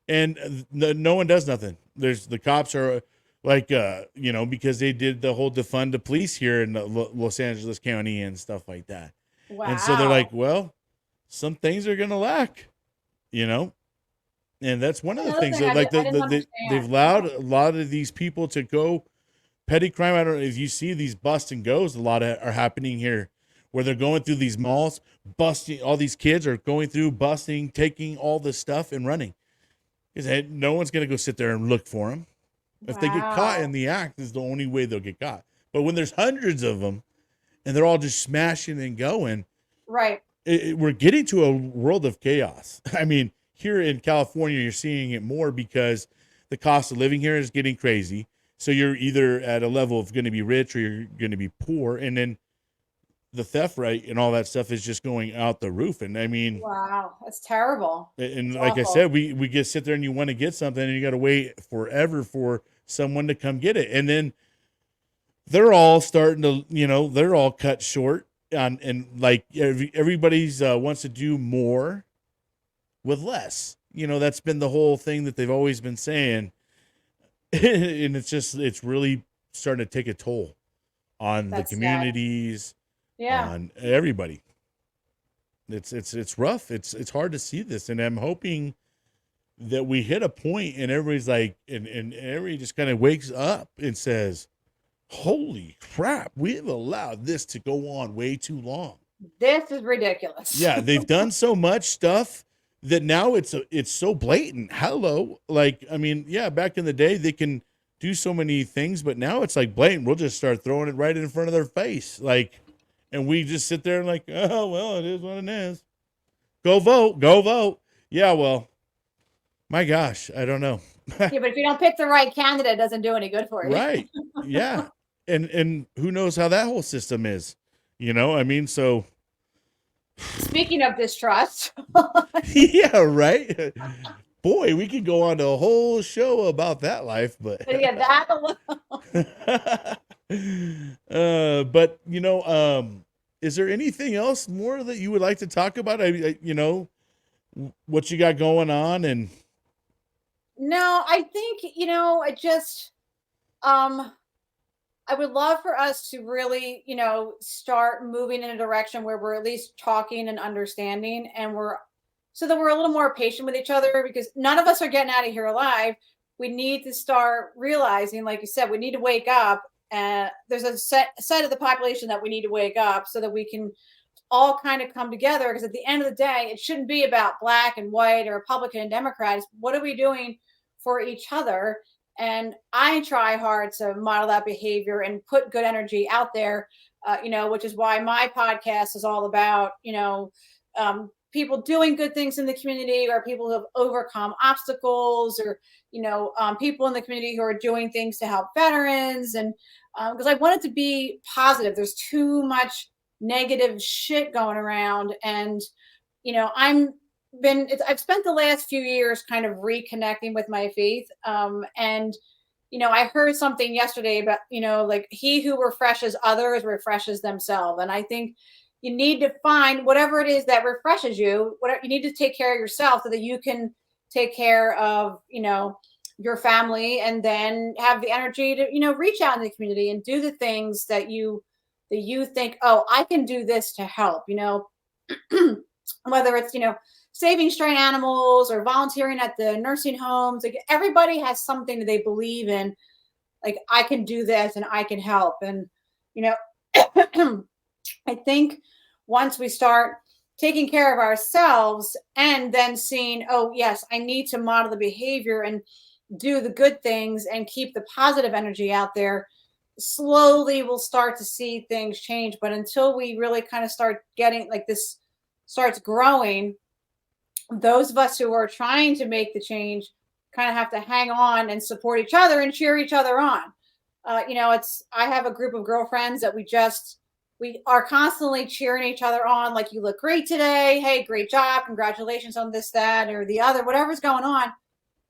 and no one does nothing. There's the cops are like, because they did the whole defund the police here in the Los Angeles County and stuff like that. And so they're like, Wow. well, some things are gonna lack, you know, and that's one of the Another things thing that like I didn't they've understand. allowed a lot of these people to go petty crime. I don't know if you see these bust and goes. A lot of are happening here, where they're going through these malls, busting. All these kids are going through, busting, taking all this stuff and running. Because no one's gonna go sit there and look for them. If they get caught in Wow. the act, is the only way they'll get caught. But when there's hundreds of them and they're all just smashing and going, Right. we're getting to a world of chaos. I mean, here in California, you're seeing it more because the cost of living here is getting crazy. So you're either at a level of going to be rich or you're going to be poor. And then the theft rate and all that stuff is just going out the roof. And I mean, Wow. That's terrible. and It's like I awful. said, we just sit there and you want to get something and you got to wait forever for someone to come get it. And then they're all starting to, they're all cut short on, and like everybody's wants to do more with less. That's been the whole thing that they've always been saying. And it's really starting to take a toll on the That's sad. communities, Yeah. on everybody. It's rough. It's hard to see this, and I'm hoping that we hit a point and everybody's like, and everybody just kind of wakes up and says, holy crap, we've allowed this to go on way too long. This is ridiculous. Yeah, they've done so much stuff that now it's so blatant. Hello, like, I mean, yeah, back in the day they can do so many things, but now it's like blatant. We'll just start throwing it right in front of their face, like, and we just sit there and like, oh well, it is what it is. Go vote, go vote. Yeah, well, my gosh, I don't know. Yeah, but if you don't pick the right candidate, it doesn't do any good for you. Right. Yeah. And who knows how that whole system is, I mean, so Speaking of distrust, yeah, right. Boy, we could go on to a whole show about that life, but yeah, that alone. but is there anything else more that you would like to talk about? What you got going on and. No, I think, I would love for us to really, start moving in a direction where we're at least talking and understanding, and so that we're a little more patient with each other, because none of us are getting out of here alive. We need to start realizing, like you said, we need to wake up. And there's a set of the population that we need to wake up so that we can all kind of come together. Because at the end of the day, it shouldn't be about black and white or Republican and Democrats. What are we doing for each other? And I try hard to model that behavior and put good energy out there, which is why my podcast is all about, people doing good things in the community, or people who have overcome obstacles, or, people in the community who are doing things to help veterans. And because I want it to be positive. There's too much negative shit going around. And, I've spent the last few years kind of reconnecting with my faith. And I heard something yesterday about, like, he who refreshes others refreshes themselves. And I think you need to find whatever it is that refreshes you. Whatever, you need to take care of yourself so that you can take care of, your family, and then have the energy to, reach out in the community and do the things that you think, oh, I can do this to help, whether it's, saving stray animals or volunteering at the nursing homes. Like, everybody has something that they believe in. Like, I can do this and I can help. And, I think once we start taking care of ourselves and then seeing, oh, yes, I need to model the behavior and do the good things and keep the positive energy out there, slowly we'll start to see things change. But until we really kind of start getting, like, this starts growing, those of us who are trying to make the change kind of have to hang on and support each other and cheer each other on. I have a group of girlfriends that we are constantly cheering each other on. Like, you look great today. Hey, great job. Congratulations on this, that, or the other, whatever's going on.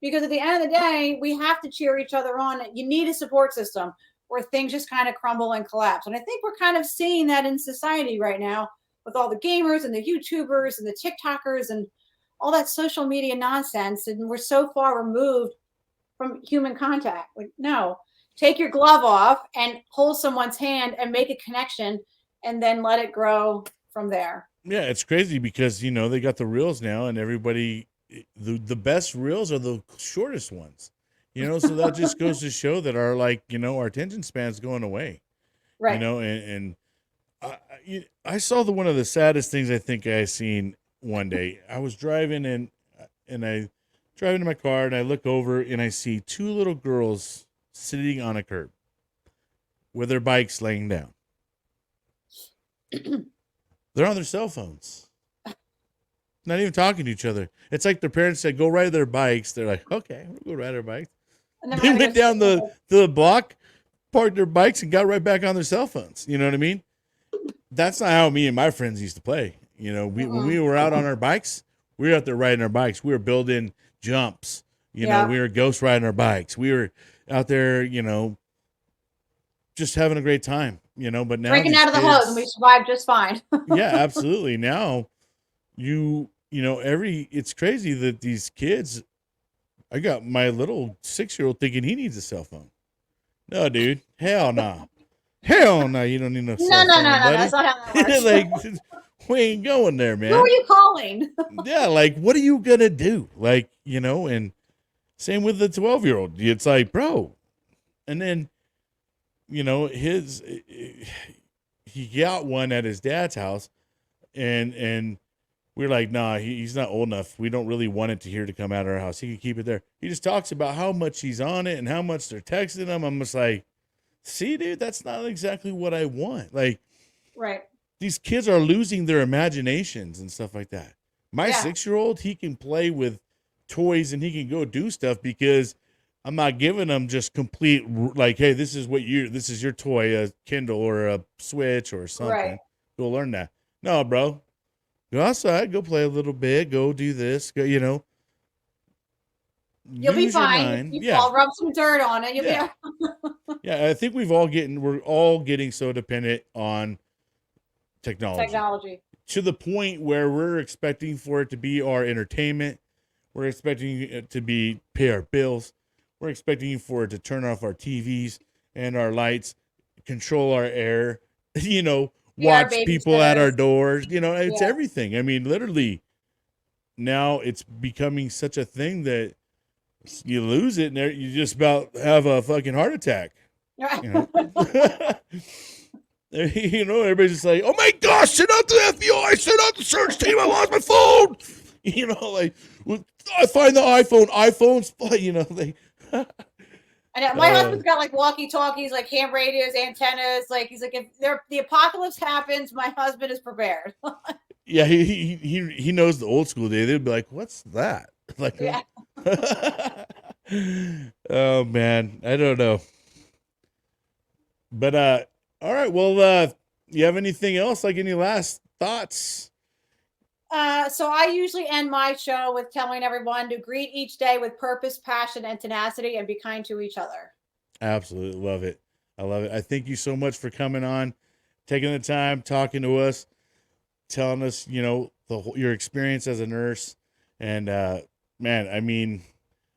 Because at the end of the day, we have to cheer each other on. You need a support system, where things just kind of crumble and collapse. And I think we're kind of seeing that in society right now, with all the gamers and the YouTubers and the TikTokers and all that social media nonsense. And we're so far removed from human contact. Like, no, take your glove off and hold someone's hand and make a connection, and then let it grow from there. Yeah, it's crazy because, they got the reels now, and everybody, the best reels are the shortest ones, so that just goes to show that our our attention span's going away. Right. And I saw one of the saddest things I think I seen one day. I was driving and I drive into my car, and I look over and I see two little girls sitting on a curb with their bikes laying down. They're on their cell phones, not even talking to each other. It's like their parents said, go ride their bikes. They're like, okay, we'll go ride our bikes. They went down the block, parked their bikes, and got right back on their cell phones. You know what I mean? That's not how me and my friends used to play. When we were out on our bikes, we were out there riding our bikes. We were building jumps. We were ghost riding our bikes. We were out there, just having a great time. But now drinking out of the hose, and we survived just fine. Yeah, absolutely. Now, it's crazy that these kids. I got my little 6-year-old thinking he needs a cell phone. No, dude, hell no, hell no. You don't need no cell phone. No. That's not how that works. We ain't going there, man. Who are you calling? Yeah, what are you gonna do? And same with the 12-year-old. It's like, bro, and then. He got one at his dad's house, and we're like, nah, he's not old enough. We don't really want it to come out of our house. He can keep it there. He just talks about how much he's on it and how much they're texting him. I'm just like, see, dude, that's not exactly what I want. Right. These kids are losing their imaginations and stuff like that. My 6-year-old, he can play with toys and he can go do stuff because I'm not giving them just complete, hey, this is your toy, a Kindle or a Switch or something. Right. Go learn that. No, bro. Go outside, go play a little bit, go do this, go, You'll be fine. I'll rub some dirt on it. You'll be Yeah, I think we're all getting so dependent on Technology. To the point where we're expecting for it to be our entertainment. We're expecting it to be pay our bills. We're expecting for it to turn off our TVs and our lights, control our air, watch people at our doors. It's everything. I mean, literally, now it's becoming such a thing that you lose it and you just about have a fucking heart attack. Everybody's just like, oh my gosh, send out the FBI, send out the search team, I lost my phone. I find the iPhone's, And my husband's got like walkie-talkies, like ham radios, antennas. Like he's like, if the apocalypse happens, my husband is prepared. Yeah, he knows the old school day. They'd be like, "What's that?" Like, yeah. Oh man, I don't know. But all right. Well, you have anything else? Like any last thoughts? So I usually end my show with telling everyone to greet each day with purpose, passion, and tenacity, and be kind to each other. Absolutely love it. I love it. I thank you so much for coming on, taking the time, talking to us, telling us, your experience as a nurse. And man, I mean,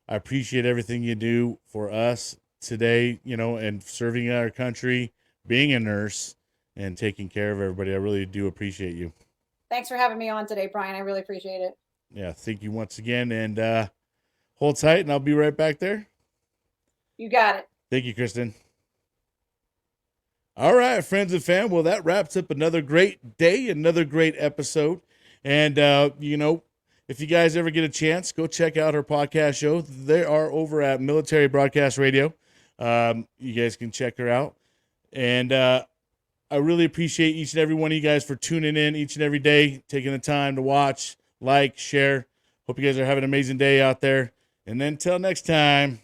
I appreciate everything you do for us today, and serving our country, being a nurse, and taking care of everybody. I really do appreciate you. Thanks for having me on today, Brian. I really appreciate it. Yeah, thank you once again, and hold tight, and I'll be right back there. You got it. Thank you, Kristin. All right, friends and fam. Well, that wraps up another great day, another great episode. And, if you guys ever get a chance, go check out her podcast show. They are over at Military Broadcast Radio. You guys can check her out. And I really appreciate each and every one of you guys for tuning in each and every day, taking the time to watch, like, share. Hope you guys are having an amazing day out there. And then until next time,